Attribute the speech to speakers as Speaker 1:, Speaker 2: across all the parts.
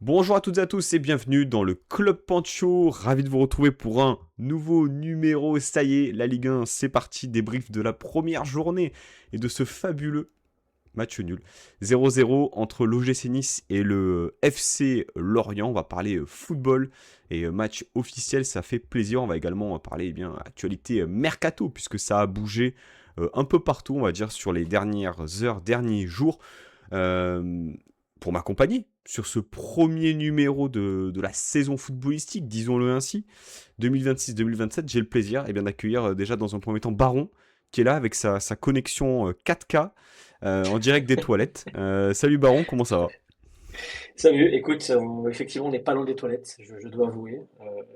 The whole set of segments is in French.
Speaker 1: Bonjour à toutes et à tous et bienvenue dans le Club Pancho. Ravi de vous retrouver pour un nouveau numéro. Ça y est, la Ligue 1, c'est parti. Débrief de la première journée et de ce fabuleux match nul. 0-0 entre l'OGC Nice et le FC Lorient. On va parler football et match officiel. Ça fait plaisir. On va également parler actualité mercato puisque ça a bougé un peu partout, on va dire, sur les dernières heures, derniers jours. Euh, pour m'accompagner sur ce premier numéro de la saison footballistique, disons-le ainsi, 2026-2027, j'ai le plaisir d'accueillir déjà dans un premier temps Baron, qui est là avec sa connexion 4K en direct des toilettes. Salut Baron, comment ça va?
Speaker 2: Salut, écoute, effectivement, on n'est pas loin des toilettes, je dois avouer.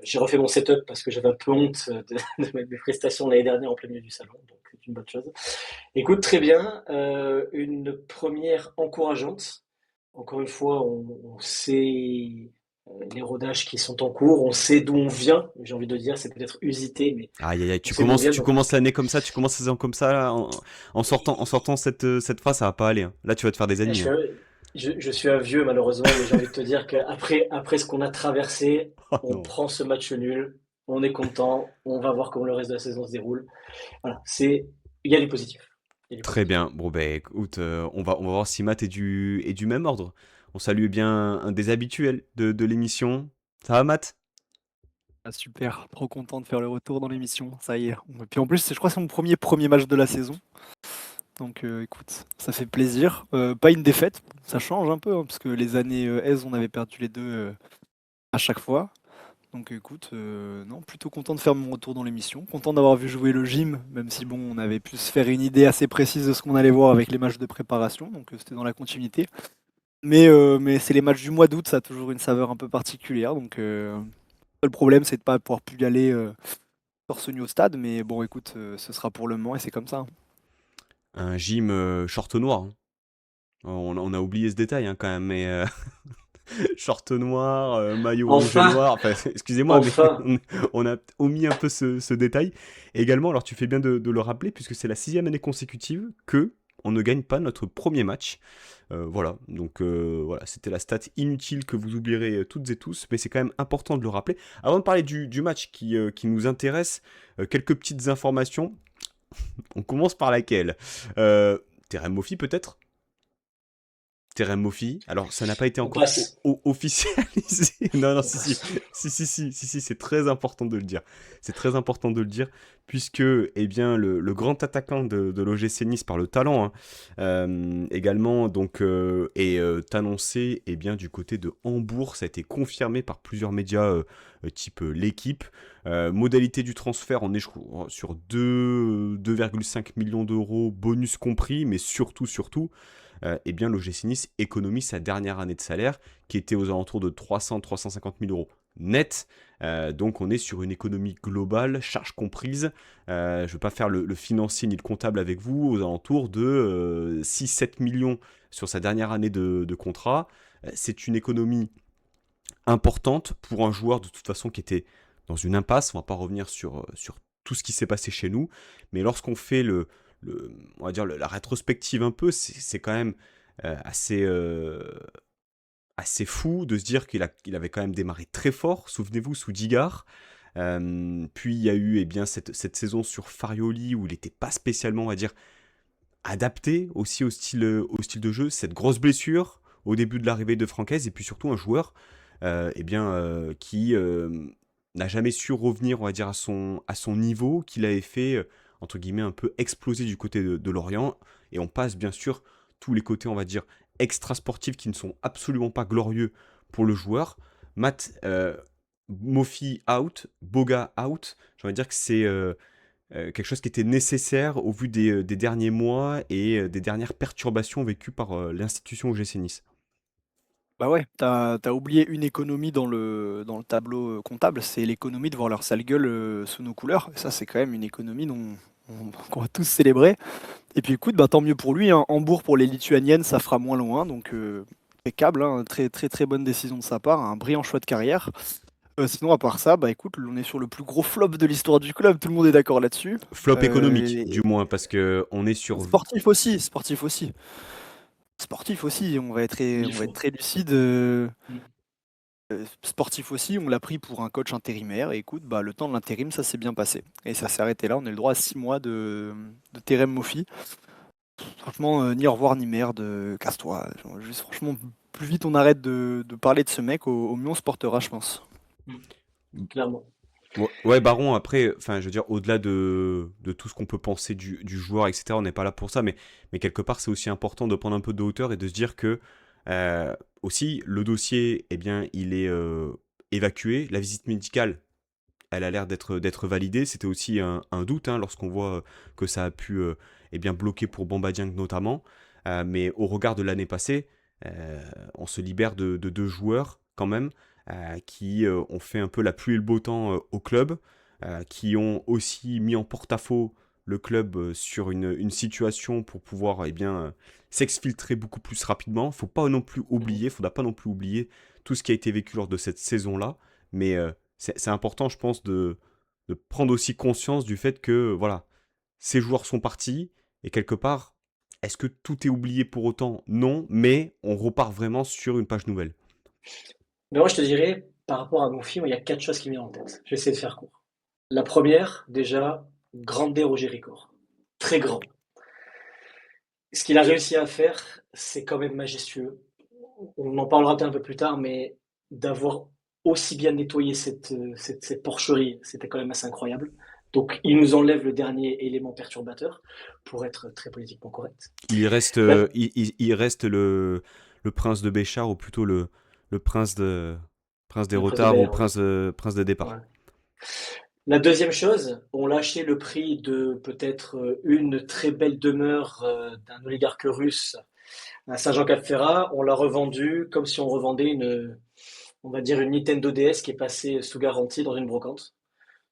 Speaker 2: J'ai refait mon setup parce que j'avais un peu honte de mes prestations l'année dernière en plein milieu du salon, donc c'est une bonne chose. Écoute, très bien, une première encourageante. Encore une fois, on sait les rodages qui sont en cours, on sait d'où on vient, j'ai envie de dire, c'est peut-être usité, mais
Speaker 1: Aïe aïe aïe,
Speaker 2: on
Speaker 1: tu
Speaker 2: sait d'où on
Speaker 1: commences,
Speaker 2: vient.
Speaker 1: tu
Speaker 2: Donc,
Speaker 1: commences l'année comme ça, tu commences la saison comme ça, là, en sortant cette phrase, ça va pas aller, hein. Là, tu vas te faire des
Speaker 2: je
Speaker 1: ennemis,
Speaker 2: suis
Speaker 1: hein.
Speaker 2: un, je suis un vieux, malheureusement, mais j'ai envie de te dire qu'après ce qu'on a traversé,
Speaker 1: Oh
Speaker 2: on
Speaker 1: non.
Speaker 2: prend ce match nul, on est content, on va voir comment le reste de la saison se déroule. Voilà, il y a du positif. Il y a du
Speaker 1: Très
Speaker 2: positif.
Speaker 1: bien. Bon, ben écoute, on va voir si Matt est du même ordre. On salue bien un des habituels de l'émission. Ça va, Matt?
Speaker 3: Ah super, trop content de faire le retour dans l'émission, ça y est. Et puis en plus, je crois que c'est mon premier match de la saison. Donc écoute, ça fait plaisir. Pas une défaite, ça change un peu, hein, parce que les années S, on avait perdu les deux à chaque fois. Donc écoute, non, plutôt content de faire mon retour dans l'émission. Content d'avoir vu jouer le gym, même si bon, on avait pu se faire une idée assez précise de ce qu'on allait voir avec les matchs de préparation. Donc c'était dans la continuité. Mais c'est les matchs du mois d'août, ça a toujours une saveur un peu particulière. Donc le problème, c'est de pas pouvoir plus y aller. Torse nu au stade, mais bon, écoute, ce sera pour le moment et c'est comme ça, hein.
Speaker 1: Un gym short noir, hein. On a oublié ce détail hein, quand même, mais short noir, maillot rouge et
Speaker 2: Enfin,
Speaker 1: noir. Enfin, excusez-moi, mais
Speaker 2: enfin.
Speaker 1: on a omis un peu ce détail. Et également, alors tu fais bien de le rappeler, puisque c'est la sixième année consécutive que on ne gagne pas notre premier match. Voilà, donc voilà, c'était la stat inutile que vous oublierez toutes et tous, mais c'est quand même important de le rappeler. Avant de parler du match qui nous intéresse, quelques petites informations. On commence par laquelle Terem Moffi peut-être. Terem Moffi. Alors, ça n'a pas été
Speaker 2: On
Speaker 1: encore
Speaker 2: passe.
Speaker 1: officialisé. Non, non,
Speaker 2: On
Speaker 1: si, si,
Speaker 2: passe.
Speaker 1: si, c'est très important de le dire. C'est très important de le dire, puisque, eh bien, le grand attaquant de l'OGC Nice par le talent, hein, également, donc, est annoncé, eh bien, du côté de Hambourg. Ça a été confirmé par plusieurs médias, type L'équipe. Modalité du transfert, on est sur 2,5 millions d'euros, bonus compris, mais surtout, eh bien l'OGC Nice économise sa dernière année de salaire, qui était aux alentours de 300-350 000 euros net. Donc on est sur une économie globale, charge comprise. Je ne vais pas faire le financier ni le comptable avec vous, aux alentours de 6-7 millions sur sa dernière année de contrat. C'est une économie importante pour un joueur de toute façon qui était dans une impasse. On va pas revenir sur tout ce qui s'est passé chez nous, mais lorsqu'on fait on va dire la rétrospective un peu, c'est quand même assez fou de se dire qu'il avait quand même démarré très fort. Souvenez-vous, sous Digard. Puis il y a eu cette saison sur Farioli où il n'était pas spécialement, on va dire, adapté aussi au style de jeu. Cette grosse blessure au début de l'arrivée de Francaise et puis surtout un joueur qui n'a jamais su revenir, on va dire, à son niveau, qu'il avait fait, entre guillemets, un peu exploser du côté de Lorient. Et on passe, bien sûr, tous les côtés, on va dire, extra-sportifs qui ne sont absolument pas glorieux pour le joueur. Matt, Mofi out, Boga out. J'ai envie de dire que c'est quelque chose qui était nécessaire au vu des derniers mois et des dernières perturbations vécues par l'institution OGC Nice.
Speaker 3: Bah ouais, t'as oublié une économie dans le tableau comptable, c'est l'économie de voir leur sale gueule sous nos couleurs. Et ça, c'est quand même une économie qu'on va tous célébrer. Et puis écoute, bah, tant mieux pour lui, hein. Hambourg pour les Lituaniennes, ça fera moins loin, donc impeccable, hein. Très très très bonne décision de sa part, un brillant choix de carrière. Sinon, à part ça, bah écoute, on est sur le plus gros flop de l'histoire du club, tout le monde est d'accord là-dessus.
Speaker 1: Flop économique, du
Speaker 3: Et
Speaker 1: moins, parce que on est sur.
Speaker 3: sportif aussi, sportif aussi. Sportif aussi, on va
Speaker 2: Il
Speaker 3: être
Speaker 2: faut.
Speaker 3: très lucide. sportif aussi, on l'a pris pour un coach intérimaire et écoute, bah, le temps de l'intérim, ça s'est bien passé et ça s'est arrêté là. On a eu le droit à 6 mois de Terem Moffi. Franchement, ni au revoir ni merde, casse-toi. Genre, juste franchement, plus vite on arrête de parler de ce mec, au mieux on se portera, je pense.
Speaker 2: Clairement.
Speaker 1: Ouais, Baron, après, enfin, je veux dire, au-delà de tout ce qu'on peut penser du joueur, etc., on n'est pas là pour ça, mais quelque part, c'est aussi important de prendre un peu de hauteur et de se dire que, aussi, le dossier, eh bien, il est évacué. La visite médicale, elle a l'air d'être validée. C'était aussi un doute, hein, lorsqu'on voit que ça a pu, eh bien, bloquer pour Bamba Dieng notamment. Mais au regard de l'année passée, on se libère de deux joueurs, quand même, qui ont fait un peu la pluie et le beau temps au club, qui ont aussi mis en porte-à-faux le club sur une situation pour pouvoir, eh bien, s'exfiltrer beaucoup plus rapidement. Faut pas non plus oublier, faudra pas non plus oublier tout ce qui a été vécu lors de cette saison-là, mais c'est important, je pense, de prendre aussi conscience du fait que, voilà, ces joueurs sont partis, et quelque part, est-ce que tout est oublié pour autant? Non, mais on repart vraiment sur une page nouvelle.
Speaker 2: Mais moi, je te dirais, par rapport à mon film, il y a 4 choses qui me viennent en tête. Je vais essayer de faire court. La première, déjà, grande Roger Ricord. Très grand. Ce qu'il a réussi à faire, c'est quand même majestueux. On en parlera peut-être un peu plus tard, mais d'avoir aussi bien nettoyé cette porcherie, c'était quand même assez incroyable. Donc, il nous enlève le dernier élément perturbateur pour être très politiquement correct. La-
Speaker 1: Il reste le prince de Béchar, ou plutôt le prince des
Speaker 2: le prince de
Speaker 1: retards, ou
Speaker 2: Bel-Air, ouais.
Speaker 1: prince de départ.
Speaker 2: Ouais. La deuxième chose, on lâchait le prix de peut-être une très belle demeure d'un oligarque russe à Saint-Jean-Cap-Ferrat. On l'a revendu comme si on revendait on va dire une Nintendo DS qui est passée sous garantie dans une brocante.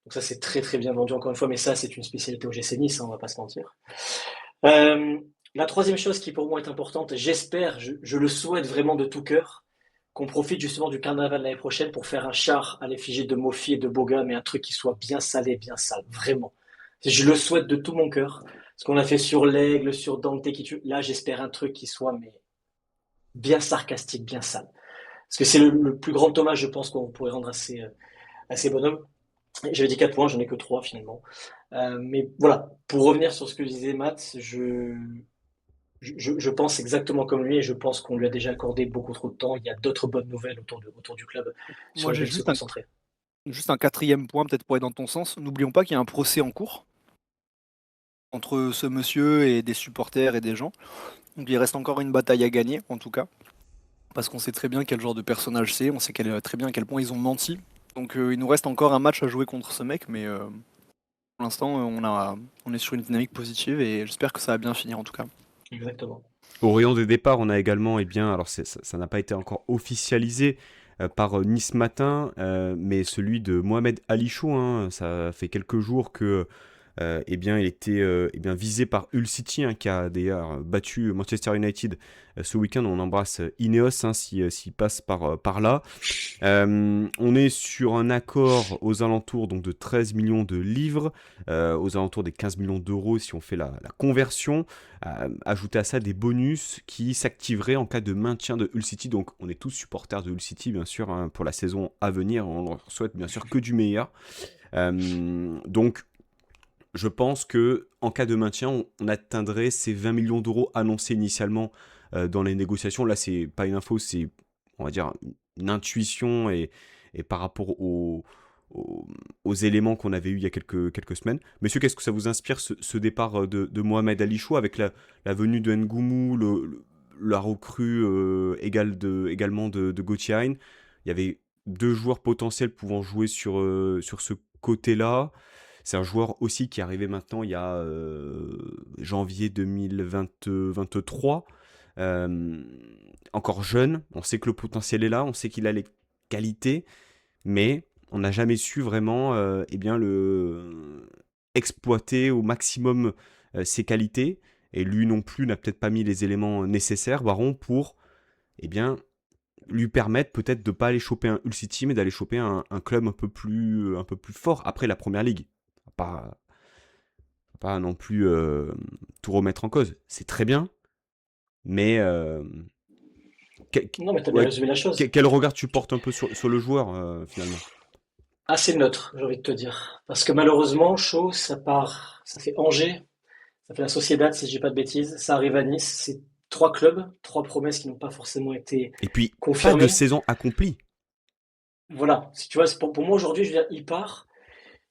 Speaker 2: Donc ça, c'est très très bien vendu encore une fois, mais ça, c'est une spécialité au GC Nice, hein, on va pas se mentir. Euh, la troisième chose qui pour moi est importante, j'espère, je le souhaite vraiment de tout cœur, qu'on profite justement du carnaval l'année prochaine pour faire un char à l'effigie de Mofi et de Boga, mais un truc qui soit bien salé, bien sale, vraiment. Je le souhaite de tout mon cœur. Ce qu'on a fait sur l'aigle, sur Dante qui tue, là j'espère un truc qui soit mais bien sarcastique, bien sale. Parce que c'est le plus grand hommage, je pense, qu'on pourrait rendre à ces bonhommes. J'avais dit 4 points, j'en ai que 3 finalement. Mais voilà, pour revenir sur ce que disait Matt, je pense exactement comme lui et je pense qu'on lui a déjà accordé beaucoup trop de temps. Il y a d'autres bonnes nouvelles autour du club sur
Speaker 3: Moi, j'ai
Speaker 2: lesquelles se concentrer.
Speaker 3: juste un quatrième point, peut-être pour aller dans ton sens. N'oublions pas qu'il y a un procès en cours entre ce monsieur et des supporters et des gens. Donc il reste encore une bataille à gagner, en tout cas. Parce qu'on sait très bien quel genre de personnage c'est, on sait très bien à quel point ils ont menti. Donc il nous reste encore un match à jouer contre ce mec, mais pour l'instant on est sur une dynamique positive et j'espère que ça va bien finir en tout cas.
Speaker 2: Exactement.
Speaker 1: Au rayon des départs, on a également, eh bien, alors ça n'a pas été encore officialisé par Nice Matin, mais celui de Mohamed Ali Chou, hein. Ça fait quelques jours que, eh bien, il était eh bien, visé par Hull City, hein, qui a d'ailleurs battu Manchester United ce week-end. On embrasse Ineos, hein, s'il passe par là. On est sur un accord aux alentours donc, de 13 millions de livres, aux alentours des 15 millions d'euros si on fait la conversion. Ajouter à ça des bonus qui s'activeraient en cas de maintien de Hull City. Donc on est tous supporters de Hull City, bien sûr, hein, pour la saison à venir. On leur souhaite bien sûr que du meilleur. Donc je pense que en cas de maintien, on atteindrait ces 20 millions d'euros annoncés initialement dans les négociations. Là, c'est pas une info, c'est, on va dire, une intuition, et par rapport aux, aux éléments qu'on avait eu il y a quelques semaines. Messieurs, qu'est-ce que ça vous inspire, ce départ de Mohamed Ali Chou, avec la venue de Ngoumou, la recrue également de Gauthier Hein. Il y avait deux joueurs potentiels pouvant jouer sur ce côté-là. C'est un joueur aussi qui est arrivé maintenant il y a janvier 2023. Euh, Encore jeune, on sait que le potentiel est là, on sait qu'il a les qualités, mais on n'a jamais su vraiment eh bien, exploiter au maximum ses qualités. Et lui non plus n'a peut-être pas mis les éléments nécessaires, Baron, pour eh bien, lui permettre peut-être de ne pas aller choper un Hull City, mais d'aller choper un club un peu plus fort après la première ligue. Pas, pas non plus tout remettre en cause. C'est très bien, mais
Speaker 2: Non, mais tu as bien
Speaker 1: Ouais,
Speaker 2: résumé la chose.
Speaker 1: quel regard tu portes un peu sur le joueur, finalement?
Speaker 2: Assez neutre, j'ai envie de te dire. Parce que malheureusement, Shaw, ça fait Angers, ça fait la Sociedad, si je dis pas de bêtises, ça arrive à Nice. C'est trois clubs, trois promesses qui n'ont pas forcément été
Speaker 1: Et puis, pas de
Speaker 2: confirmées.
Speaker 1: saison accomplie.
Speaker 2: Voilà, si tu vois, pour moi aujourd'hui, je veux dire, il part.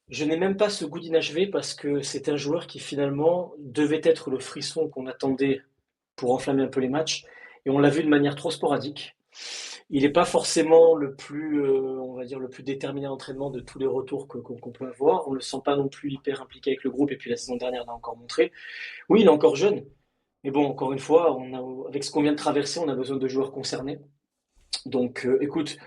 Speaker 2: Je n'ai même pas ce goût d'inachevé parce que c'est un joueur qui finalement devait être le frisson qu'on attendait pour enflammer un peu les matchs. Et on l'a vu de manière trop sporadique. Il n'est pas forcément le plus, on va dire, le plus déterminé à l'entraînement de tous les retours qu'on peut avoir. On ne le sent pas non plus hyper impliqué avec le groupe. Et puis la saison dernière l'a encore montré. Oui, il est encore jeune. Mais bon, encore une fois, avec ce qu'on vient de traverser, on a besoin de joueurs concernés. Donc, écoute,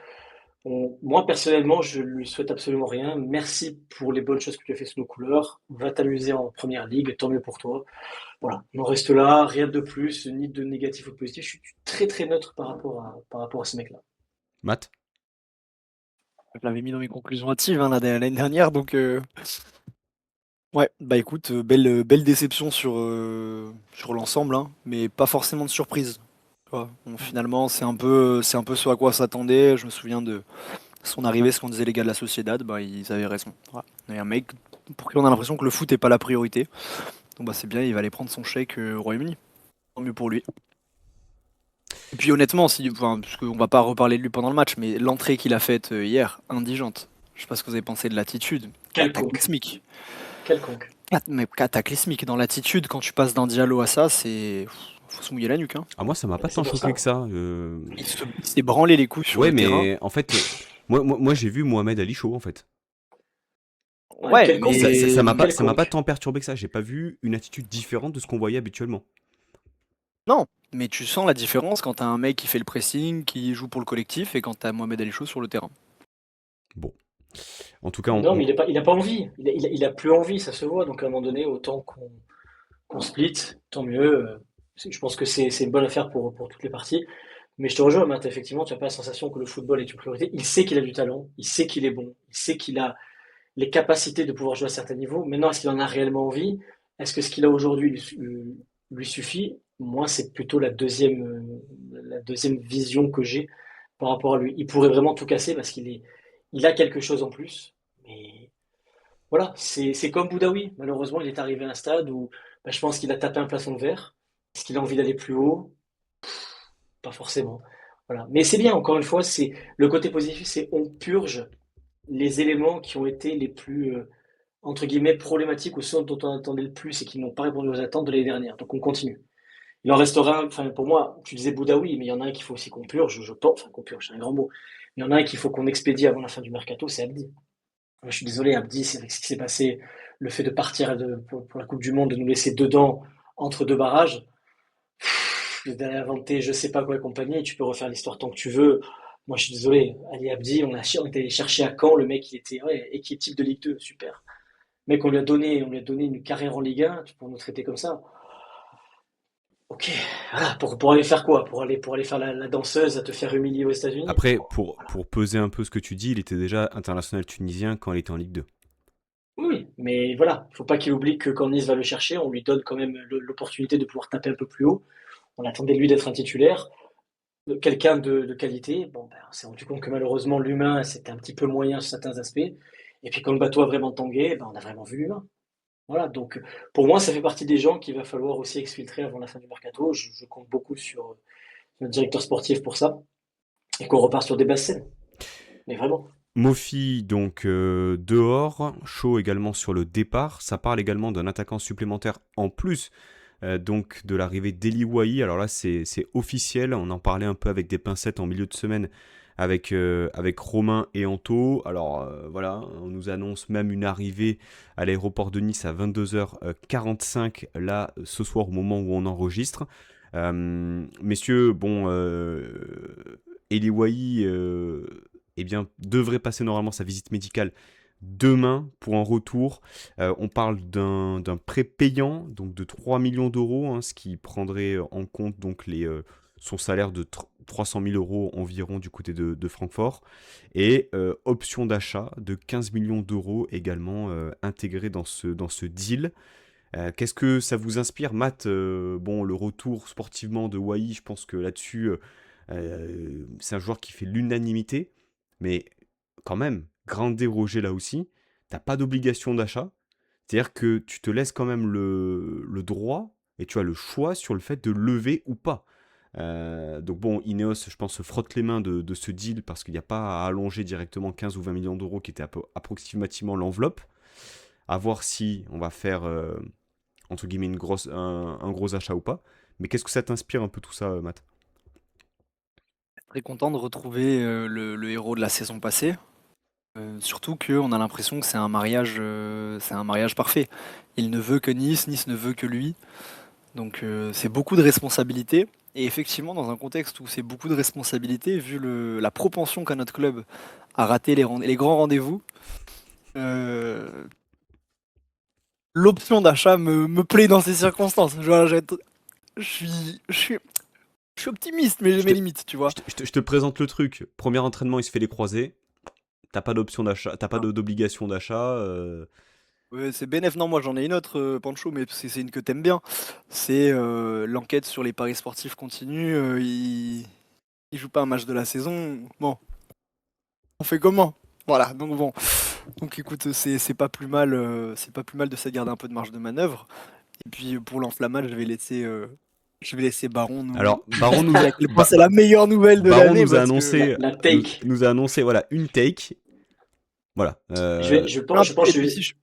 Speaker 2: moi, personnellement, je lui souhaite absolument rien. Merci pour les bonnes choses que tu as fait sous nos couleurs. Va t'amuser en première ligue, tant mieux pour toi. Voilà, on en reste là, rien de plus, ni de négatif ou de positif. Je suis très très neutre par rapport à ce mec-là.
Speaker 1: Matt?
Speaker 3: Je l'avais mis dans mes conclusions hâtives hein, l'année dernière, donc ouais, bah écoute, belle déception sur l'ensemble, hein, mais pas forcément de surprise. Tu vois. Bon, finalement, c'est un peu ce à quoi s'attendait. Je me souviens de son arrivée, ce qu'ont disait les gars de la Sociedad, bah ils avaient raison. Voilà. Il y a un mec pour qui on a l'impression que le foot est pas la priorité. Donc bah c'est bien, il va aller prendre son chèque au Royaume-Uni. Tant mieux pour lui. Et puis honnêtement, enfin, parce qu'on va pas reparler de lui pendant le match, mais l'entrée qu'il a faite hier, indigente. Je sais pas ce que vous avez pensé de l'attitude.
Speaker 2: Quelconque.
Speaker 3: Cataclysmique.
Speaker 2: Quelconque.
Speaker 3: Mais cataclysmique dans l'attitude, quand tu passes d'un Diallo à ça, c'est. Faut se mouiller la nuque. Hein.
Speaker 1: Ah, moi, ça m'a pas
Speaker 2: C'est
Speaker 1: tant
Speaker 2: pour
Speaker 1: choqué
Speaker 2: ça.
Speaker 1: que ça.
Speaker 3: Il s'est branlé les couilles sur
Speaker 1: Ouais,
Speaker 3: le terrain.
Speaker 1: mais en fait, moi j'ai vu Mohamed Ali chaud, en fait.
Speaker 2: Ouais,
Speaker 3: Ouais,
Speaker 2: quelconque,
Speaker 1: Ça, ça,
Speaker 3: mais.
Speaker 1: ça m'a pas
Speaker 2: quelconque.
Speaker 1: tant perturbé que ça. J'ai pas vu une attitude différente de ce qu'on voyait habituellement.
Speaker 3: Non, mais tu sens la différence quand t'as un mec qui fait le pressing, qui joue pour le collectif, et quand t'as Mohamed Ali Chaud sur le terrain.
Speaker 1: Bon. En tout cas,
Speaker 2: Non, mais il a pas envie. Il a plus envie, ça se voit. Donc à un moment donné, autant qu'on split, tant mieux. Je pense que c'est une bonne affaire pour toutes les parties. Mais je te rejoins, Matt, effectivement, tu n'as pas la sensation que le football est une priorité. Il sait qu'il a du talent, il sait qu'il est bon, il sait qu'il a les capacités de pouvoir jouer à certains niveaux. Maintenant, est-ce qu'il en a réellement envie? Est-ce que ce qu'il a aujourd'hui lui suffit? Moi, c'est plutôt la deuxième vision que j'ai par rapport à lui. Il pourrait vraiment tout casser parce il a quelque chose en plus. Mais voilà, c'est comme Boudaoui. Malheureusement, il est arrivé à un stade où bah, je pense qu'il a tapé un plafond de verre. Est-ce qu'il a envie d'aller plus haut? Pas forcément. Voilà. Mais c'est bien, encore une fois, c'est le côté positif, c'est on purge les éléments qui ont été les plus, entre guillemets, problématiques ou ceux dont on attendait le plus et qui n'ont pas répondu aux attentes de l'année dernière. Donc on continue. Il en restera, enfin pour moi, tu disais Boudaoui, mais il y en a un qu'il faut aussi qu'on purge, je pense, enfin qu'on purge, c'est un grand mot. Il y en a un qu'il faut qu'on expédie avant la fin du mercato, c'est Abdi. Moi, je suis désolé, Abdi, c'est avec ce qui s'est passé, le fait de partir pour la Coupe du Monde, de nous laisser dedans entre deux barrages, d'aller inventer je sais pas quoi et compagnie, tu peux refaire l'histoire tant que tu veux. Moi, je suis désolé, Ali Abdi, on est allé chercher à Caen, le mec, il était ouais, équipe type de Ligue 2, super. Mec, on lui a donné une carrière en Ligue 1, pour nous traiter comme ça. Ok, voilà, pour aller faire quoi? Pour aller faire la danseuse à te faire humilier aux États-Unis?
Speaker 1: après, pour peser un peu ce que tu dis, il était déjà international tunisien quand il était en Ligue 2.
Speaker 2: Oui, oui, mais voilà, il faut pas qu'il oublie que quand Nice va le chercher, on lui donne quand même l'opportunité de pouvoir taper un peu plus haut. On attendait de lui d'être un titulaire, quelqu'un de qualité. Bon, ben, on s'est rendu compte que malheureusement, l'humain, c'était un petit peu moyen sur certains aspects. Et puis quand le bateau a vraiment tangué, ben, on a vraiment vu l'humain. Voilà, donc pour moi, ça fait partie des gens qu'il va falloir aussi exfiltrer avant la fin du mercato. Je compte beaucoup sur notre directeur sportif pour ça et qu'on repart sur des bases saines. Mais vraiment.
Speaker 1: Mofi, donc dehors, Shaw également sur le départ. Ça parle également d'un attaquant supplémentaire en plus donc de l'arrivée d'Eli Wahi. Alors là, c'est officiel. On en parlait un peu avec des pincettes en milieu de semaine avec Romain et Anto. Alors voilà, on nous annonce même une arrivée à l'aéroport de Nice à 22h45 là ce soir au moment où on enregistre. Messieurs, bon, Eli Wahi eh bien, devrait passer normalement sa visite médicale demain pour un retour. On parle d'un prêt payant donc de 3 millions d'euros, hein, ce qui prendrait en compte donc son salaire de 300 000 euros environ du côté de Francfort. Et option d'achat de 15 millions d'euros également intégrée dans ce deal. Qu'est-ce que ça vous inspire, Matt? Bon, le retour sportivement de Wahi, je pense que là-dessus, C'est un joueur qui fait l'unanimité, mais quand même, Grande Roger là aussi, t'as pas d'obligation d'achat. C'est-à-dire que tu te laisses quand même le droit et tu as le choix sur le fait de lever ou pas. Donc bon, Ineos, je pense, se frotte les mains de ce deal parce qu'il n'y a pas à allonger directement 15 ou 20 millions d'euros qui était approximativement l'enveloppe. À voir si on va faire, entre guillemets, un gros achat ou pas. Mais qu'est-ce que ça t'inspire un peu tout ça, Matt?
Speaker 3: Très content de retrouver le héros de la saison passée. Surtout qu'on a l'impression que c'est un mariage parfait. Il ne veut que Nice, Nice ne veut que lui. Donc c'est beaucoup de responsabilités. Et effectivement, dans un contexte où c'est beaucoup de responsabilités, vu la propension qu'a notre club à rater les grands rendez-vous, euh, l'option d'achat me plaît dans ces circonstances. Je suis optimiste, mais j'ai
Speaker 1: Je
Speaker 3: mes
Speaker 1: te,
Speaker 3: limites, tu vois.
Speaker 1: je te présente le truc. Premier entraînement, il se fait les croisés. T'as pas d'option d'achat, t'as pas d'obligation d'achat.
Speaker 3: Ouais, c'est bénef. Non, moi j'en ai une autre, Pancho, mais c'est une que t'aimes bien. C'est l'enquête sur les paris sportifs continue. Il joue pas un match de la saison. Bon, on fait comment? Voilà, donc bon. Donc écoute, c'est pas plus mal, c'est pas plus mal de se garder un peu de marge de manœuvre. Et puis pour l'enflammade, je vais laisser Baron
Speaker 1: Alors,
Speaker 3: nous dire à quel point c'est la meilleure nouvelle de
Speaker 1: Baron
Speaker 3: l'année
Speaker 1: nous a
Speaker 3: parce que.
Speaker 1: annoncé,
Speaker 2: La take.
Speaker 1: nous a annoncé, voilà, une take. Voilà.
Speaker 2: Je pense,
Speaker 3: Et
Speaker 2: que
Speaker 3: puis
Speaker 2: je...